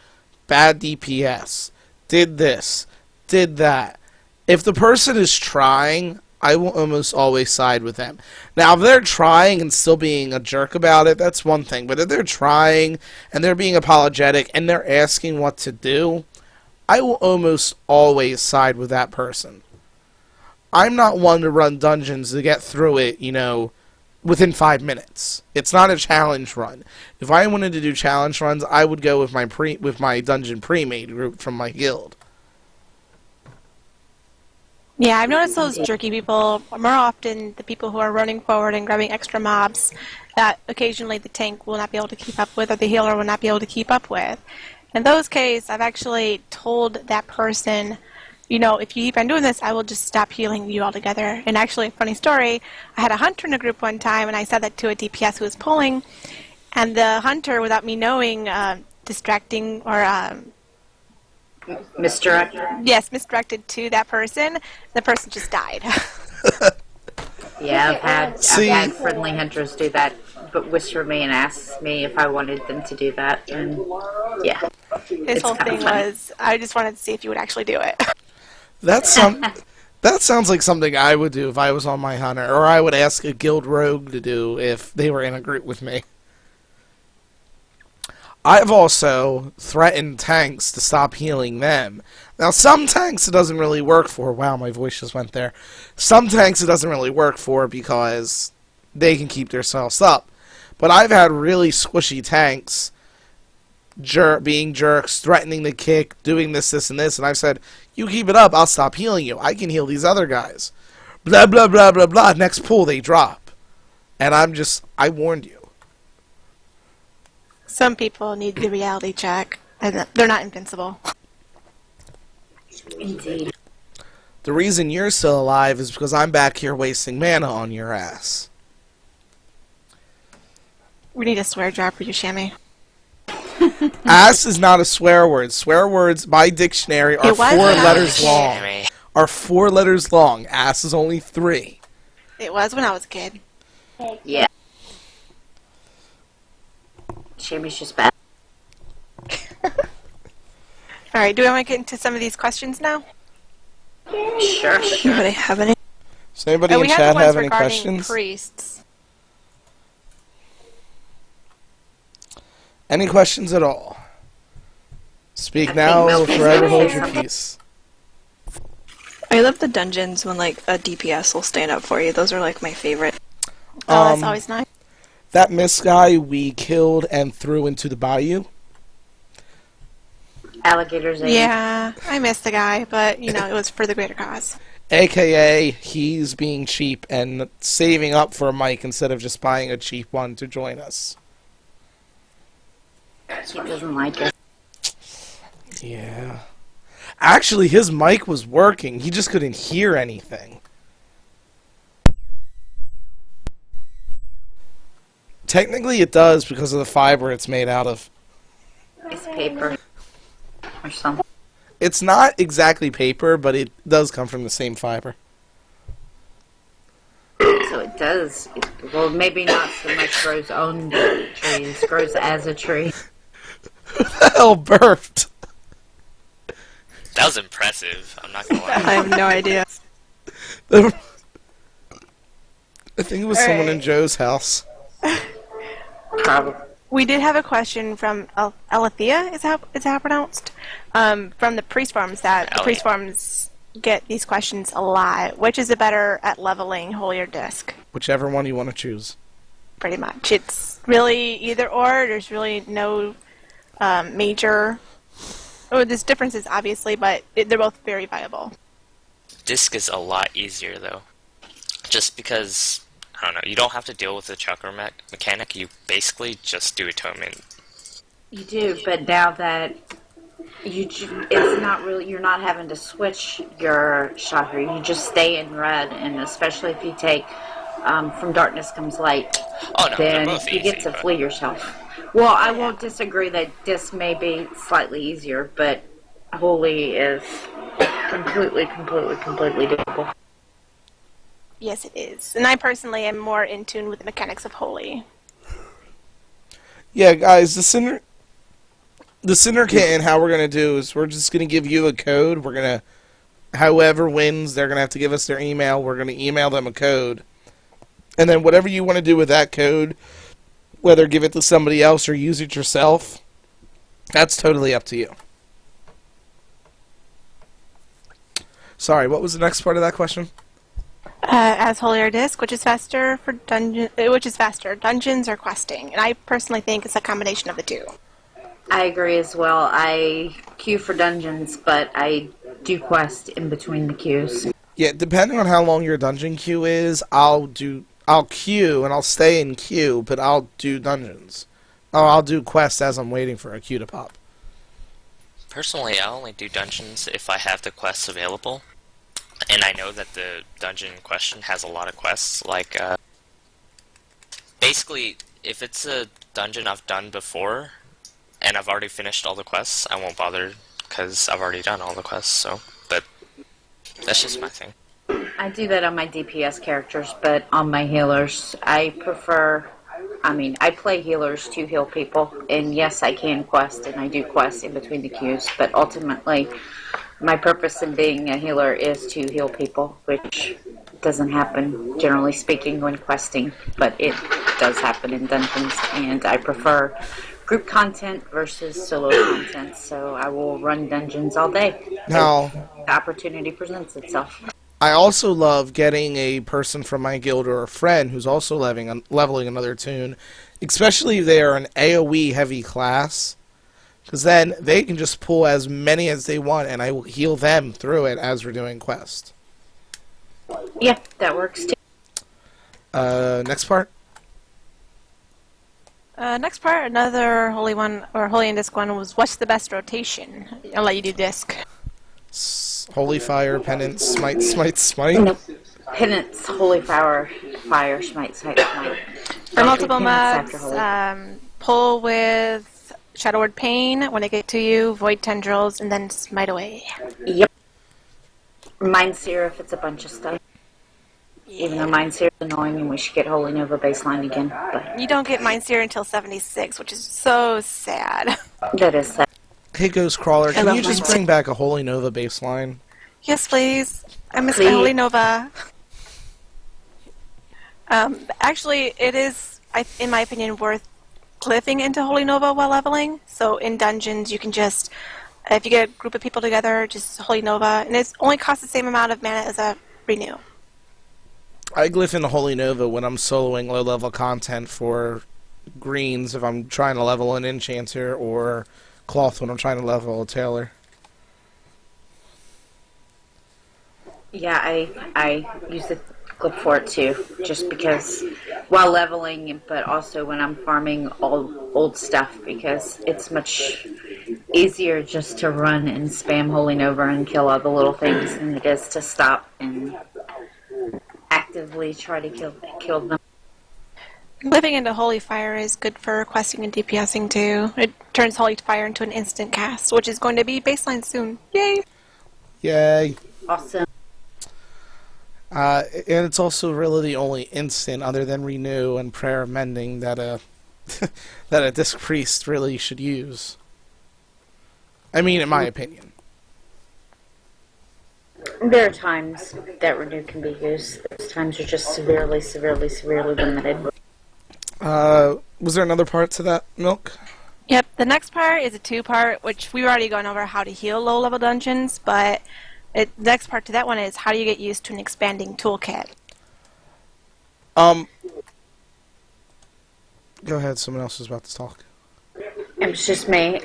S2: bad DPS, did this, did that. If the person is trying, I will almost always side with them. Now, if they're trying and still being a jerk about it, that's one thing. But if they're trying and they're being apologetic and they're asking what to do, I will almost always side with that person. I'm not one to run dungeons to get through it, within 5 minutes. It's not a challenge run. If I wanted to do challenge runs, I would go with my dungeon pre-made group from my guild.
S3: Yeah, I've noticed those jerky people more often, the people who are running forward and grabbing extra mobs that occasionally the tank will not be able to keep up with or the healer will not be able to keep up with. In those cases, I've actually told that person, if you keep on doing this, I will just stop healing you altogether. And actually, funny story, I had a hunter in a group one time, and I said that to a DPS who was pulling, and the hunter, without me knowing, distracting or
S4: Misdirected?
S3: yes, misdirected to that person. The person just died.
S4: Yeah, I've
S2: See-
S4: had friendly hunters do that, but whisper me and ask me if I wanted them to do that, and yeah.
S3: His
S4: It's
S3: whole
S4: kinda
S3: thing
S4: funny.
S3: was, I just wanted to see if you would actually do it.
S2: That sounds like something I would do if I was on my hunter, or I would ask a guild rogue to do if they were in a group with me. I've also threatened tanks to stop healing them. Now, some tanks it doesn't really work for. Wow, my voice just went there. Some tanks it doesn't really work for because they can keep themselves up. But I've had really squishy tanks being jerks, threatening to kick, doing this, and this, and I've said, you keep it up, I'll stop healing you. I can heal these other guys. Blah, blah, blah, blah, blah. Next pull, they drop. And I warned you.
S3: Some people need the reality check, and they're not invincible.
S4: Indeed.
S2: The reason you're still alive is because I'm back here wasting mana on your ass.
S3: We need a swear jar for you, Shammy.
S2: Ass is not a swear word. Swear words, by dictionary, are
S3: It was
S2: 4
S3: when I was
S2: letters
S3: a kid.
S2: long.
S5: Anyway,
S2: Are 4 letters long. Ass is only 3.
S3: It was when I was a kid.
S4: Yeah. Shammy's just bad.
S3: All right, do we want to get into some of these questions now?
S4: Sure.
S1: Anybody have any?
S2: Does anybody in
S3: We have
S2: chat
S3: the ones
S2: have any
S3: regarding
S2: questions?
S3: priests.
S2: Any questions at all? Speak
S4: I
S2: now
S4: think
S2: or
S4: Milky's
S2: forever
S4: gonna
S2: hold
S4: say
S2: your
S4: something.
S2: peace.
S1: I love the dungeons when like a DPS will stand up for you. Those are like my favorite.
S3: Oh, that's
S2: Um,
S3: always nice.
S2: That mist guy we killed and threw into the bayou.
S4: Alligators.
S3: Yeah, I missed the guy, but, it was for the greater cause.
S2: AKA, he's being cheap and saving up for a mic instead of just buying a cheap one to join us.
S4: He doesn't like it.
S2: Yeah. Actually, his mic was working. He just couldn't hear anything. Technically, it does because of the fiber it's made out of.
S4: It's paper. Or something.
S2: It's not exactly paper, but it does come from the same fiber.
S4: So it does. Well, maybe not so much grows on the trees. Grows as a tree.
S2: Hell, burped.
S5: that was impressive. I'm not gonna
S1: I
S5: lie.
S1: have no idea.
S2: I think it was someone in
S3: Alright.
S2: Joe's house.
S4: Probably.
S3: We did have a question from Alethea, is how pronounced? From the priest farms, that the priest farms get these questions a lot. Which is it better at leveling, holy or disc?
S2: Whichever one you want to choose.
S3: Pretty much. It's really either or. There's really no major... Oh, there's differences, obviously, but they're both very viable.
S5: Disc is a lot easier though, just because I don't know. You don't have to deal with the chakra mechanic. You basically just do atonement.
S4: You do, but now that it's not really, you're not having to switch your chakra. You just stay in red, and especially if you take From Darkness Comes Light,
S5: Oh no, they're
S4: then
S5: both
S4: you
S5: easy.
S4: get to
S5: but-
S4: flee yourself. Well, I won't disagree that this may be slightly easier, but Holy is completely doable.
S3: Yes, it is. And I personally am more in tune with the mechanics of holy.
S2: Yeah, guys, the Sinner Kit and how we're going to do is we're just going to give you a code. We're going to, whoever wins, they're going to have to give us their email. We're going to email them a code. And then whatever you want to do with that code, whether give it to somebody else or use it yourself, that's totally up to you. Sorry, what was the next part of that question?
S3: As Holier Disc, which is faster for dungeons or questing, and I personally think it's a combination of the two.
S4: I agree as well. I queue for dungeons, but I do quest in between the queues.
S2: Yeah, depending on how long your dungeon queue is, I'll queue and I'll stay in queue, but I'll do dungeons. Oh, I'll do quests as I'm waiting for a queue to pop.
S5: Personally, I only do dungeons if I have the quests available, and I know that the dungeon in question has a lot of quests. Like, basically, if it's a dungeon I've done before, and I've already finished all the quests, I won't bother, because I've already done all the quests, so, but that's just my thing.
S4: I do that on my DPS characters, but on my healers, I play healers to heal people, and yes, I can quest, and I do quest in between the queues, but ultimately, my purpose in being a healer is to heal people, which doesn't happen, generally speaking, when questing, but it does happen in dungeons, and I prefer group content versus solo content, so I will run dungeons all day.
S2: Now,
S4: if the opportunity presents itself.
S2: I also love getting a person from my guild or a friend who's also leveling another toon, especially if they are an AoE heavy class, because then they can just pull as many as they want, and I will heal them through it as we're doing quest.
S4: Yeah, that works too.
S2: Next part.
S3: Next part, another Holy one or Holy and Disc one was what's the best rotation? I'll let you do Disc.
S2: Holy Fire, Penance, Smite, Smite, Smite.
S4: Nope. Penance, Holy Fire, Smite, Smite.
S3: For multiple
S4: Penance
S3: mods, pull with Shadow Word Pain when they get to you, Void Tendrils, and then Smite away.
S4: Yep. Mind Seer if it's a bunch of stuff. Even though Mind Seer is annoying and we should get Holy Nova baseline again. But
S3: You don't get Mind Seer until 76, which is so sad.
S4: that is sad.
S2: Hey, Ghost Crawler, can
S4: love
S2: you just
S4: Mind
S2: bring back a Holy Nova baseline?
S3: Yes, please. I miss my
S4: Please.
S3: Holy Nova. Actually, it is, in my opinion, worth cliffing into Holy Nova while leveling. So in dungeons, you can just, if you get a group of people together, just Holy Nova, and it only costs the same amount of mana as a renew.
S2: I glyph into Holy Nova when I'm soloing low-level content for greens if I'm trying to level an Enchanter, or Cloth when I'm trying to level a Tailor.
S4: Yeah, I use the clip for it too, just because while leveling, but also when I'm farming old stuff, because it's much easier just to run and spam Holy Nova and kill all the little things than it is to stop and actively try to kill them.
S3: Living into Holy Fire is good for questing and DPSing too. It turns Holy Fire into an instant cast, which is going to be baseline soon. Yay!
S2: Yay!
S4: Awesome.
S2: And it's also really the only instant, other than Renew and Prayer of Mending, that a that a Disc Priest really should use. I mean, in my opinion.
S4: There are times that Renew can be used. Those times are just severely limited.
S2: Was there another part to that, Milk?
S3: Yep, the next part is a two-part, which we've already gone over how to heal low-level dungeons, but the next part to that one is how do you get used to an expanding toolkit?
S2: Go ahead, someone else is about to talk.
S4: It was just me.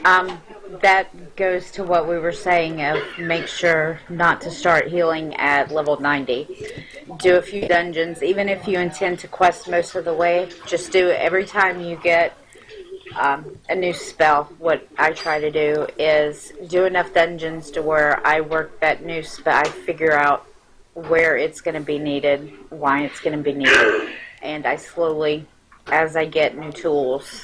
S4: That goes to what we were saying of make sure not to start healing at level 90. Do a few dungeons, even if you intend to quest most of the way, just do it every time you get a new spell. What I try to do is do enough dungeons to where I work that new spell, I figure out where it's going to be needed, why it's going to be needed, and I slowly, as I get new tools,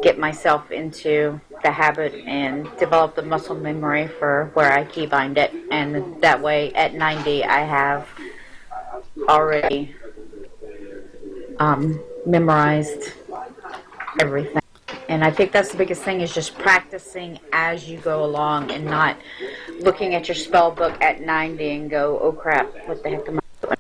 S4: get myself into the habit and develop the muscle memory for where I keybind it, and that way at 90 I have already memorized everything. And I think that's the biggest thing, is just practicing as you go along and not looking at your spell book at 90 and go, oh crap, what the heck am I doing?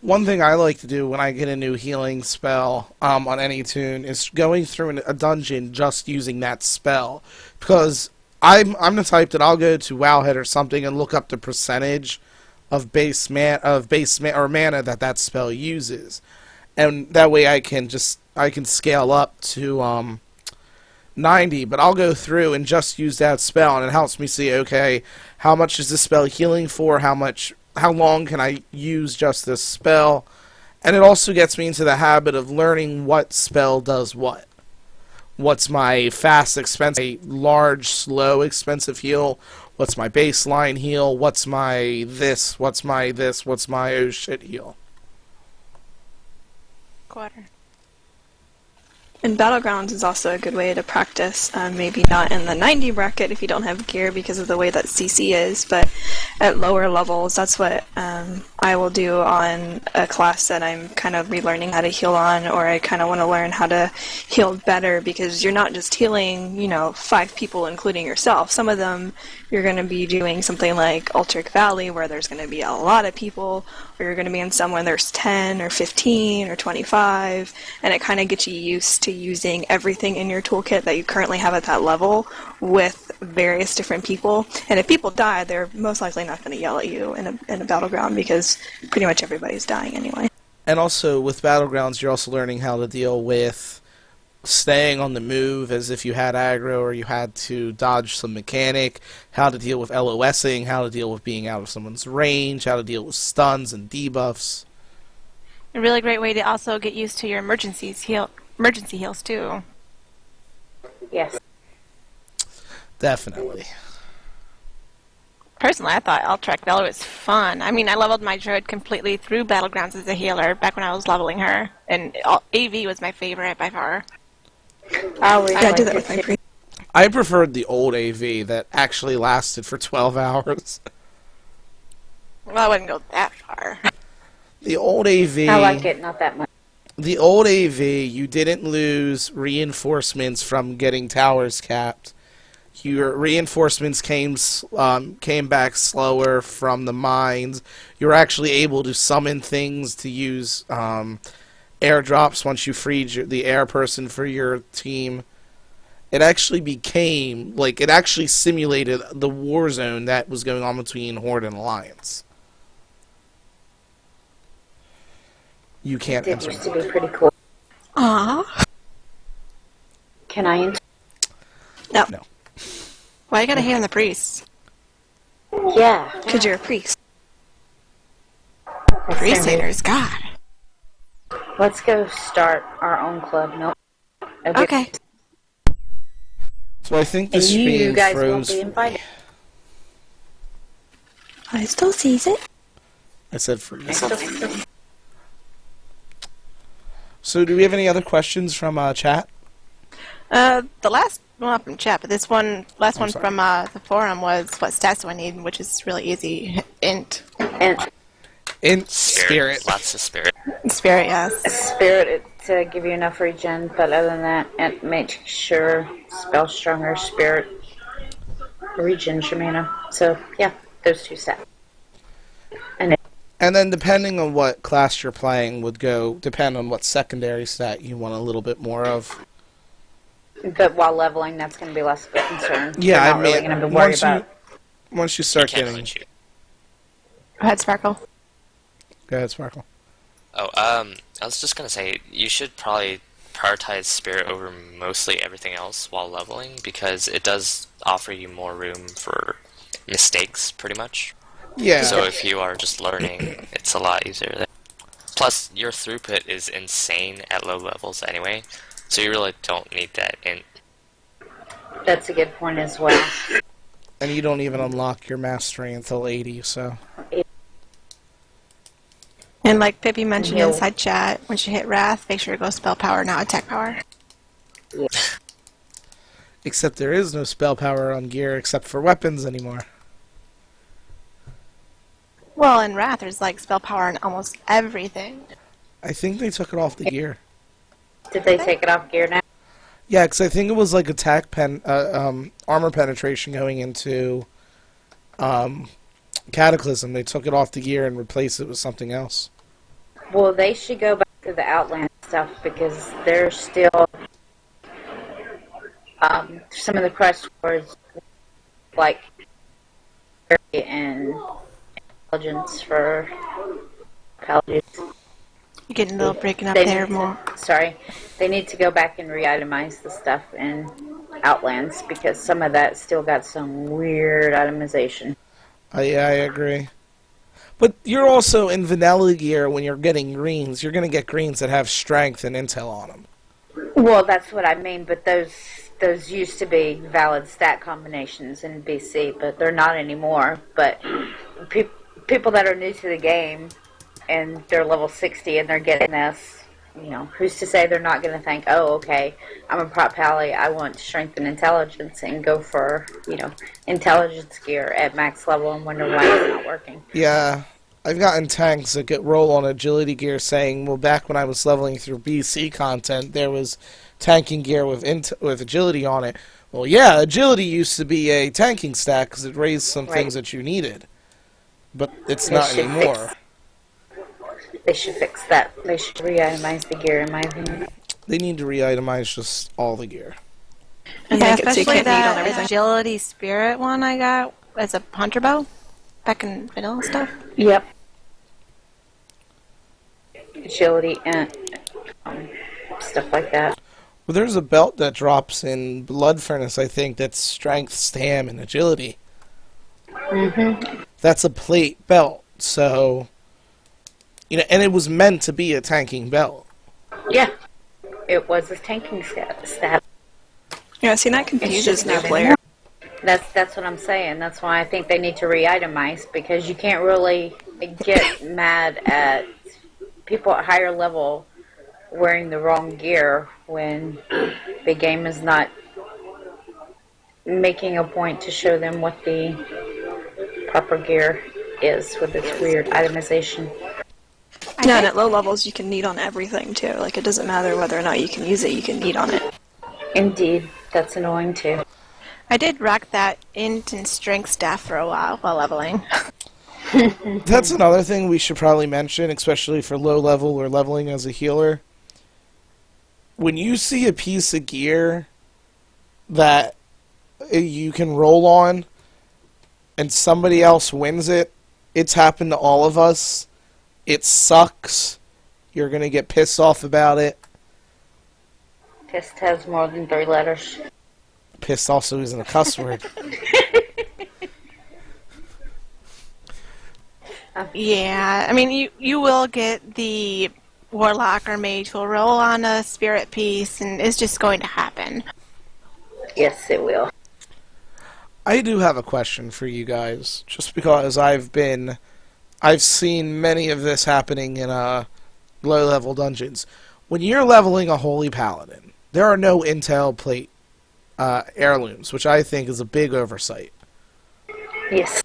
S2: One thing I like to do when I get a new healing spell on any toon is going through a dungeon just using that spell. Because I'm the type that I'll go to Wowhead or something and look up the percentage of or mana that spell uses, and that way I can scale up to 90. But I'll go through and just use that spell, and it helps me see, okay, how much is this spell healing for? How long can I use just this spell? And it also gets me into the habit of learning what spell does what. What's my fast, expensive, large, slow, expensive heal? What's my baseline heal? What's my this? What's my this? What's my oh shit heal?
S3: Quarter.
S1: And Battlegrounds is also a good way to practice, maybe not in the 90 bracket if you don't have gear because of the way that CC is, but at lower levels, that's what I will do on a class that I'm kind of relearning how to heal on, or I kind of want to learn how to heal better, because you're not just healing, 5 people including yourself. Some of them you're going to be doing something like Ultric Valley where there's going to be a lot of people, or you're going to be in some where there's 10 or 15 or 25, and it kind of gets you used to using everything in your toolkit that you currently have at that level with various different people. And if people die, they're most likely not going to yell at you in a battleground, because pretty much everybody's dying anyway.
S2: And also with Battlegrounds, you're also learning how to deal with staying on the move as if you had aggro or you had to dodge some mechanic, how to deal with LOSing, how to deal with being out of someone's range, how to deal with stuns and debuffs.
S3: A really great way to also get used to your emergency heals too.
S4: Yes.
S2: Definitely.
S3: Personally, I thought Ultric Valley was fun. I mean, I leveled my druid completely through Battlegrounds as a healer back when I was leveling her, and AV was my favorite by far.
S1: I did that with my priest.
S2: I preferred the old AV that actually lasted for 12 hours.
S3: Well, I wouldn't go that far.
S2: The old AV...
S4: I like it, not that much.
S2: The old AV, you didn't lose reinforcements from getting towers capped. Your reinforcements came back slower from the mines. You were actually able to summon things to use airdrops once you freed the air person for your team. It actually became, it actually simulated the war zone that was going on between Horde and Alliance. You can't
S4: It
S2: enter.
S4: used to be pretty cool.
S3: Aww.
S4: Can I enter?
S2: No.
S3: Why you gotta hate on the priests?
S4: Yeah.
S1: Because you're a priest.
S3: Priest haters, God.
S4: Let's go start our own club. Nope.
S3: Okay.
S2: So I think the
S4: And you
S2: stream
S4: guys won't
S2: froze.
S4: be invited.
S1: I still sees it.
S2: I said freeze. So do we have any other questions from chat?
S3: The last one not from chat, but this last one
S2: sorry.
S3: from the forum was what stats do I need, which is really easy. Int.
S4: And
S2: In spirit.
S5: Lots of spirit.
S3: Spirit, yes.
S4: spirit to give you enough regen, but other than that, and make sure spell stronger, spirit, regen, Shamina. So yeah, those two sets.
S2: And then depending on what class you're playing would depend on what secondary stat you want a little bit more of.
S4: But while leveling, that's going to be less of a concern.
S2: Yeah,
S4: You're not
S2: I
S4: really
S2: mean,
S4: going to have to worry
S2: once
S4: about.
S2: you
S5: You
S2: start
S5: can't
S2: getting...
S5: glitch you.
S3: Go ahead, Sparkle.
S2: Go ahead, Sparkle.
S5: Oh, I was just gonna say, you should probably prioritize spirit over mostly everything else while leveling, because it does offer you more room for mistakes, pretty much.
S2: Yeah.
S5: So if you are just learning, it's a lot easier there. Plus, your throughput is insane at low levels anyway, so you really don't need that in.
S4: That's a good point as well.
S2: And you don't even unlock your mastery until 80, so...
S3: And like Pippi mentioned
S4: Heal.
S3: inside chat, once you hit Wrath, make sure to go spell power, not attack power.
S2: Except there is no spell power on gear except for weapons anymore.
S3: Well, in Wrath, there's like spell power on almost everything.
S2: I think they took it off the gear.
S4: Did they take it off gear now?
S2: Yeah, because I think it was like armor penetration going into Cataclysm. They took it off the gear and replaced it with something else.
S4: Well, they should go back to the Outland stuff because they're still some of the quest words like and intelligence for Paladins.
S3: You're getting a little breaking up
S4: They
S3: there
S4: need
S3: more.
S4: Sorry, they need to go back and re-itemize the stuff in Outlands because some of that still got some weird itemization.
S2: Yeah, I agree. But you're also in vanilla gear when you're getting greens. You're going to get greens that have strength and intel on them.
S4: Well, that's what I mean, but those used to be valid stat combinations in BC, but they're not anymore. But people that are new to the game and they're level 60 and they're getting this, you know, who's to say they're not going to think, oh, okay, I'm a prop pally, I want strength and intelligence, and go for, you know, intelligence gear at max level and wonder why it's not working.
S2: Yeah, I've gotten tanks that get roll on agility gear saying, well, back when I was leveling through BC content, there was tanking gear with agility on it. Well, yeah, agility used to be a tanking stat because it raised some things that you needed. But it's not anymore.
S4: They should fix that. They should re-itemize the gear, in my opinion.
S2: They need to re-itemize just all the gear.
S1: And
S3: Yeah,
S1: make it so you
S3: especially
S1: can't need on
S3: that
S1: everything.
S3: agility spirit one I got as a hunter bow back in vanilla stuff.
S4: Yep. Agility and stuff like that.
S2: Well, there's a belt that drops in Blood Furnace, I think, that's strength, stam, and agility.
S4: Mm-hmm.
S2: That's a plate belt, so... You know, and it was meant to be a tanking belt.
S4: Yeah. It was a tanking stat.
S1: Yeah, see, that
S4: It's
S1: confuses
S4: just
S1: new
S4: not
S1: players.
S4: That's what I'm saying. That's why I think they need to re-itemize, because you can't really get mad at people at higher level wearing the wrong gear when the game is not making a point to show them what the proper gear is with its weird itemization.
S1: Yeah, and at low levels you can need on everything too. Like, it doesn't matter whether or not you can use it, you can need on it.
S4: Indeed, that's annoying too.
S3: I did rock that int and strength staff for a while leveling.
S2: That's another thing we should probably mention, especially for low level or leveling as a healer. When you see a piece of gear that you can roll on and somebody else wins it, it's happened to all of us. It sucks. You're going to get pissed off about it.
S4: Pissed has more than 3 letters.
S2: Pissed also isn't a cuss word.
S3: Yeah, I mean, you will get the warlock or mage who will roll on a spirit piece, and it's just going to happen.
S4: Yes, it will.
S2: I do have a question for you guys, just because I've seen many of this happening in low-level dungeons. When you're leveling a Holy Paladin, there are no intel plate heirlooms, which I think is a big oversight.
S4: Yes.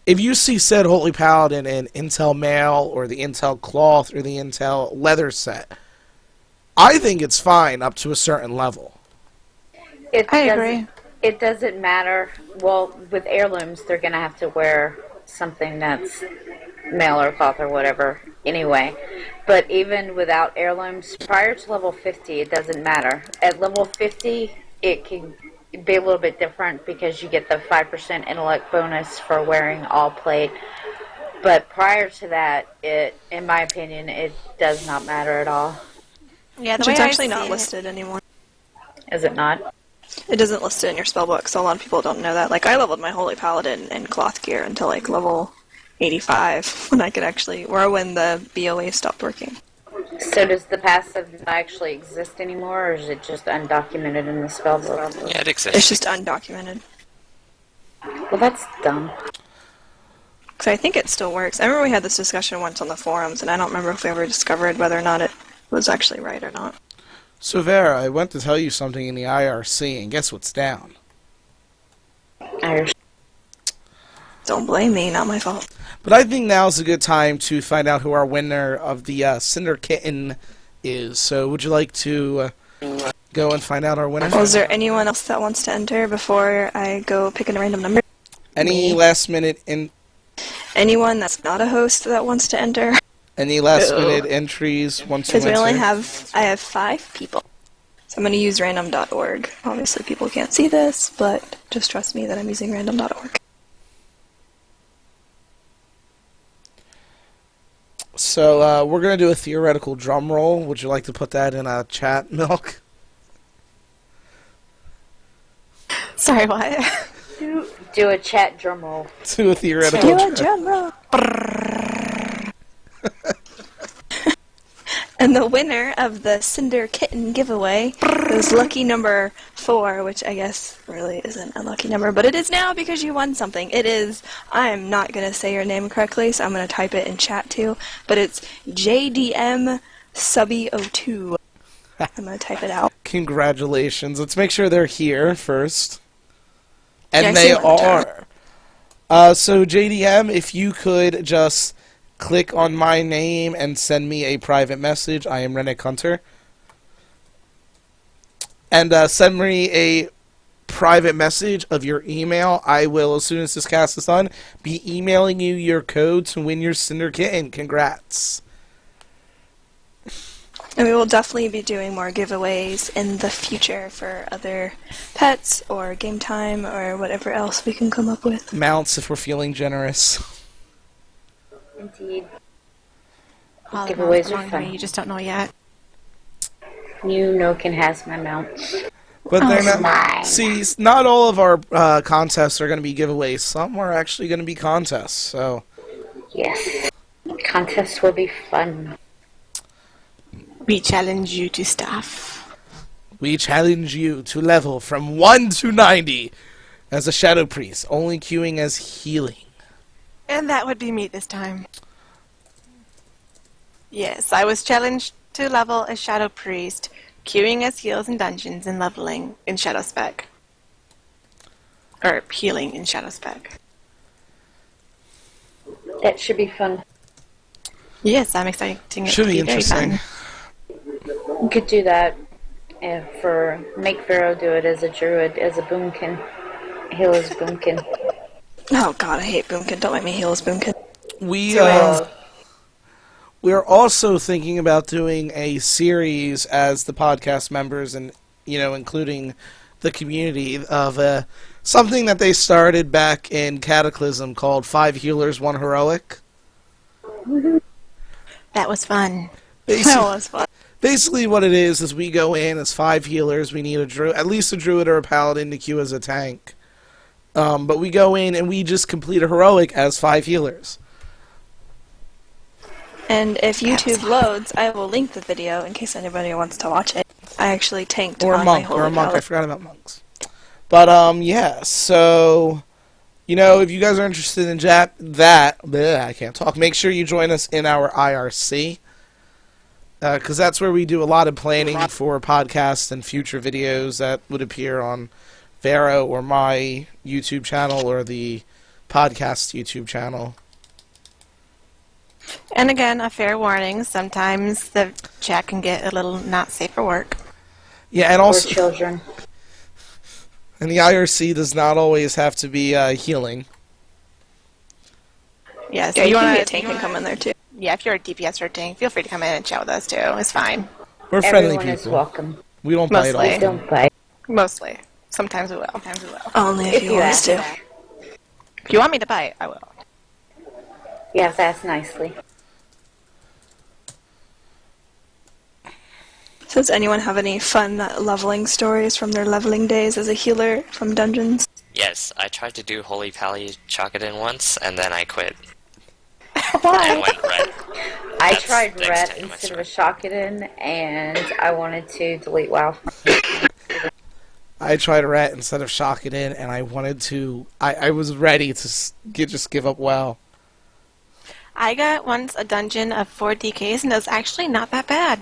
S2: If you see said Holy Paladin in Intel Mail, or the Intel Cloth, or the Intel Leather set, I think it's fine up to a certain level.
S3: I agree.
S4: It doesn't matter. Well, with heirlooms, they're going to have to wear something that's mail or cloth or whatever anyway. But even without heirlooms, prior to level 50, it doesn't matter. At level 50, it can be a little bit different because you get the 5% intellect bonus for wearing all plate. But prior to that, in my opinion, it does not matter at all.
S3: Yeah, the
S1: Which
S3: way
S1: it's
S3: I
S1: actually
S3: see
S1: not
S3: it-
S1: listed anymore.
S4: Is it not?
S1: It doesn't list it in your spellbook, so a lot of people don't know that. Like, I leveled my Holy Paladin in cloth gear until, like, level 85, when I could actually, or when the BOA stopped working.
S4: So does the passive not actually exist anymore, or is it just undocumented in the spellbook?
S5: Yeah, it exists.
S1: It's just undocumented.
S4: Well, that's dumb.
S1: Because I think it still works. I remember we had this discussion once on the forums, and I don't remember if we ever discovered whether or not it was actually right or not.
S2: So Vera, I went to tell you something in the IRC, and guess what's down?
S4: Irish.
S1: Don't blame me, not my fault.
S2: But I think now's a good time to find out who our winner of the Cinder Kitten is. So would you like to go and find out our winner?
S1: Well, is there anyone else that wants to enter before I go pick a random number?
S2: Any last minute
S1: Anyone that's not a host that wants to enter?
S2: minute entries once you
S1: Because we only
S2: enter?
S1: I have 5 people. So I'm going to use random.org. Obviously people can't see this, but just trust me that I'm using random.org.
S2: So we're gonna do a theoretical drum roll. Would you like to put that in a chat, Milk?
S3: Sorry, what?
S4: Do a chat drum roll.
S2: Do a theoretical
S1: Do a drum roll. And the winner of the Cinder Kitten giveaway is lucky number 4, which I guess really isn't a lucky number, but it is now because you won something. It is, I'm not going to say your name correctly, so I'm going to type it in chat too, but it's JDM Subby02. I'm going to type it out.
S2: Congratulations. Let's make sure they're here first. And
S1: Yeah, I
S2: they
S1: see one.
S2: are. So JDM, if you could just click on my name and send me a private message. I am Rennick Hunter. And send me a private message of your email. I will, as soon as this cast is done, be emailing you your code to win your Cinder Kitten. Congrats.
S1: And we will definitely be doing more giveaways in the future for other pets or game time or whatever else we can come up with.
S2: Mounts if we're feeling generous.
S4: Indeed.
S3: All the
S4: Giveaways
S3: mounts
S4: are
S3: belong to
S4: fun.
S3: me, you just don't know yet.
S4: You know Ken has my mounts.
S2: But they're not.
S4: mine.
S2: See, not all of our contests are going to be giveaways. Some are actually going to be contests. So
S4: Yes. Contests will be fun.
S3: We challenge you to stuff.
S2: we challenge you to level from 1 to 90 as a Shadow Priest, only queuing as healing.
S3: And that would be me this time. Yes, I was challenged to level as Shadow Priest, queuing as heals in dungeons and leveling in Shadow Spec. Or healing in Shadow Spec.
S4: That should be fun.
S3: Yes, I'm expecting it
S2: Should
S3: to
S2: be
S3: be very
S2: interesting.
S3: fun.
S4: You could do that for make Pharaoh do it as a druid, as a boomkin. Heal as boomkin.
S1: Oh god, I hate Boomkin. Don't make me heal as Boomkin.
S2: We're also thinking about doing a series as the podcast members, and including the community of something that they started back in Cataclysm called 5 Healers, 1 Heroic.
S3: That was fun.
S2: Basically,
S1: was fun.
S2: basically what it is we go in as 5 healers. We need at least a druid or a paladin to queue as a tank. But we go in and we just complete a heroic as 5 healers.
S1: And if YouTube loads, I will link the video in case anybody wants to watch it. I actually tanked
S2: Or a
S1: on my
S2: monk,
S1: holy
S2: or a monk.
S1: power.
S2: I forgot about monks. But yeah, so if you guys are interested in I can't talk. Make sure you join us in our IRC, because that's where we do a lot of planning for podcasts and future videos that would appear on Vero or my YouTube channel or the podcast YouTube channel.
S3: And again, a fair warning, sometimes the chat can get a little not safe for work.
S2: Yeah, and
S4: For
S2: also,
S4: children.
S2: and the IRC does not always have to be healing.
S3: Yes,
S1: Yeah, you can
S3: wanna-
S1: be a tank and come in there too.
S3: Yeah, if you're a DPS or a tank, feel free to come in and chat with us too. It's fine.
S2: We're friendly
S4: Everyone is
S2: people.
S4: welcome.
S2: We don't bite
S3: Mostly.
S2: off.
S4: Don't bite.
S3: Mostly. Sometimes we will. Sometimes we will.
S1: Only if you want us to.
S3: If you want me to bite, I will.
S4: You have to ask nicely.
S1: So does anyone have any fun leveling stories from their leveling days as a healer from dungeons?
S5: Yes, I tried to do Holy Pally Chocodin once, and then I quit.
S3: Why?
S5: And went red.
S4: I
S5: That's
S4: tried
S5: the
S4: Ret
S5: extent of my
S4: instead of a
S5: story.
S4: Shockedin, and I wanted to delete WoW.
S2: I tried Rat instead of Shockedin, and I wanted to. I was ready to just give up WoW.
S3: I got once a dungeon of 4 DKs, and it was actually not that bad.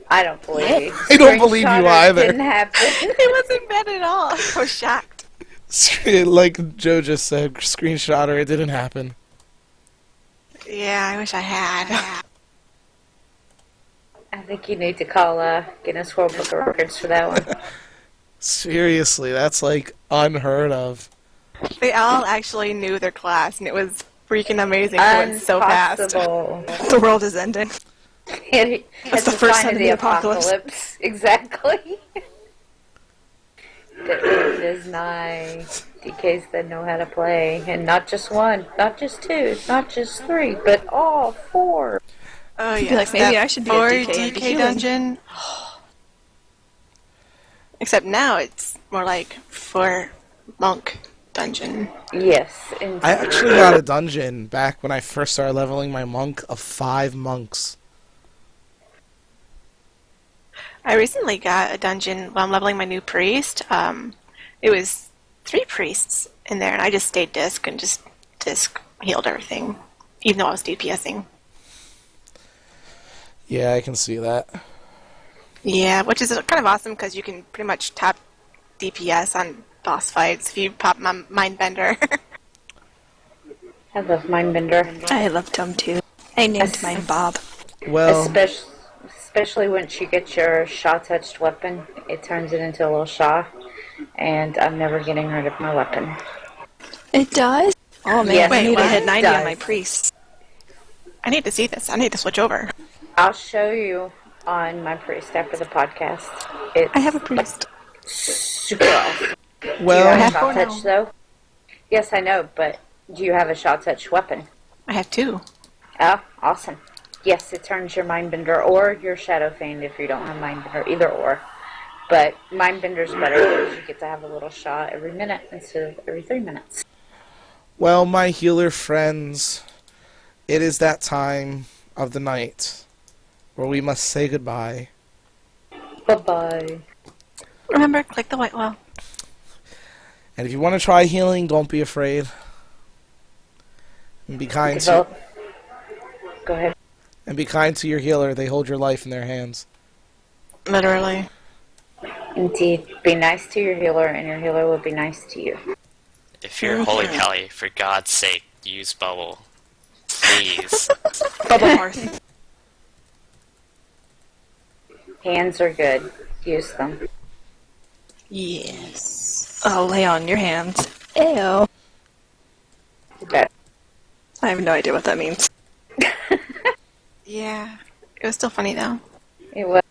S4: I don't believe you.
S2: I don't believe you
S4: Screenshot
S2: either.
S4: Didn't happen.
S3: It wasn't bad at all. I was shocked.
S2: Like Joe just said, screenshotter, it didn't happen.
S3: Yeah, I wish I had.
S4: I think you need to call Guinness World Book of Records for that one.
S2: Seriously, that's like unheard of.
S3: They all actually knew their class, and it was freaking amazing. It went so fast.
S4: Impossible.
S1: The world is ending.
S4: It's
S1: the first sign of the
S4: apocalypse. Exactly. The end is nigh. DKs that know how to play, and not just one, not just two, not just three, but all four.
S3: Oh
S1: I'd
S3: yeah,
S1: be like, maybe I should be a DK into healing.
S3: dungeon. Except now it's more like for monk dungeon.
S4: Yes, indeed.
S2: I actually got a dungeon back when I first started leveling my monk of 5 monks.
S3: I recently got a dungeon while I'm leveling my new priest. It was 3 priests in there, and I just stayed disc and just disc healed everything, even though I was DPSing.
S2: Yeah, I can see that.
S3: Yeah, which is kind of awesome because you can pretty much top DPS on boss fights if you pop my Mindbender.
S4: I love Mindbender.
S1: I loved him too. I named mine Bob.
S2: Well,
S4: Especially once you get your Shaw-touched weapon, it turns it into a little Shaw, and I'm never getting rid of my weapon.
S1: It does? Oh man,
S4: Yes,
S1: I need to
S3: what?
S1: hit 90 on
S4: Does.
S1: my priest.
S3: I need to see this. I need to switch over.
S4: I'll show you on my priest after the podcast. It's
S1: I have a priest.
S4: super awesome. Do you
S2: well,
S4: have a
S1: four
S4: Shaw
S1: now.
S4: touch though? Yes, I know, but do you have a Shaw touch weapon?
S3: I have 2.
S4: Oh, awesome. Yes, it turns your Mindbender or your Shadow Fiend if you don't have Mindbender, either or. But Mindbender's better because you get to have a little Shaw every minute instead of every 3 minutes.
S2: well, my healer friends, it is that time of the night where we must say goodbye.
S4: Bye-bye.
S3: Remember, click the white wall.
S2: And if you want to try healing, don't be afraid. And be kind to
S4: Go ahead.
S2: your healer. They hold your life in their hands.
S3: Literally.
S4: Indeed. Be nice to your healer, and your healer will be nice to you.
S5: If you're Holy Pally, for God's sake, use Bubble. Please.
S1: Bubble Hearth.
S4: Hands are good. Use them.
S3: Yes.
S1: Oh, lay on your hands. Ew.
S4: Okay.
S1: I have no idea what that means.
S3: Yeah. It was still funny though.
S4: It was.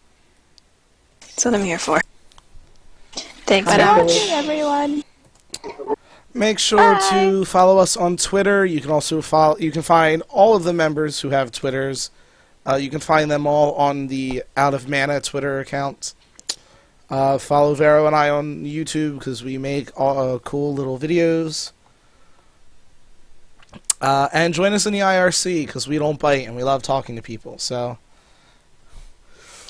S1: That's what I'm here for. Thanks for
S4: Bye.
S1: watching, everyone.
S2: Make sure to follow us on Twitter. You can also you can find all of the members who have Twitters. You can find them all on the Out of Mana Twitter account. Follow Vero and I on YouTube because we make cool little videos. And join us in the IRC because we don't bite and we love talking to people. So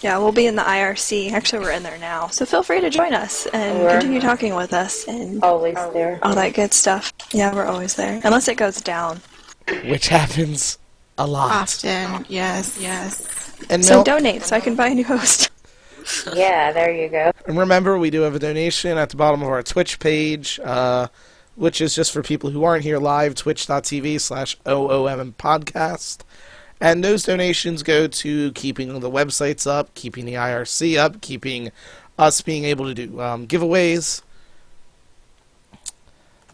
S1: Yeah, we'll be in the IRC. Actually, we're in there now. So feel free to join us and
S4: We're-
S1: continue talking with us and
S4: Always there.
S1: all that good stuff. Yeah, we're always there. Unless it goes down.
S2: which happens a lot.
S3: Often. Yes, yes.
S2: And
S1: So
S2: Mel-
S1: donate so I can buy a new host.
S4: Yeah, there you go.
S2: And remember, we do have a donation at the bottom of our Twitch page, which is just for people who aren't here live, twitch.tv/OOM podcast. And those donations go to keeping the websites up, keeping the IRC up, keeping us being able to do giveaways.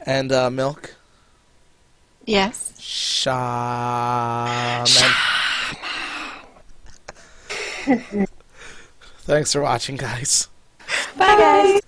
S2: And Milk.
S3: Yes.
S2: Shaman. Thanks for watching, guys.
S1: Bye, guys.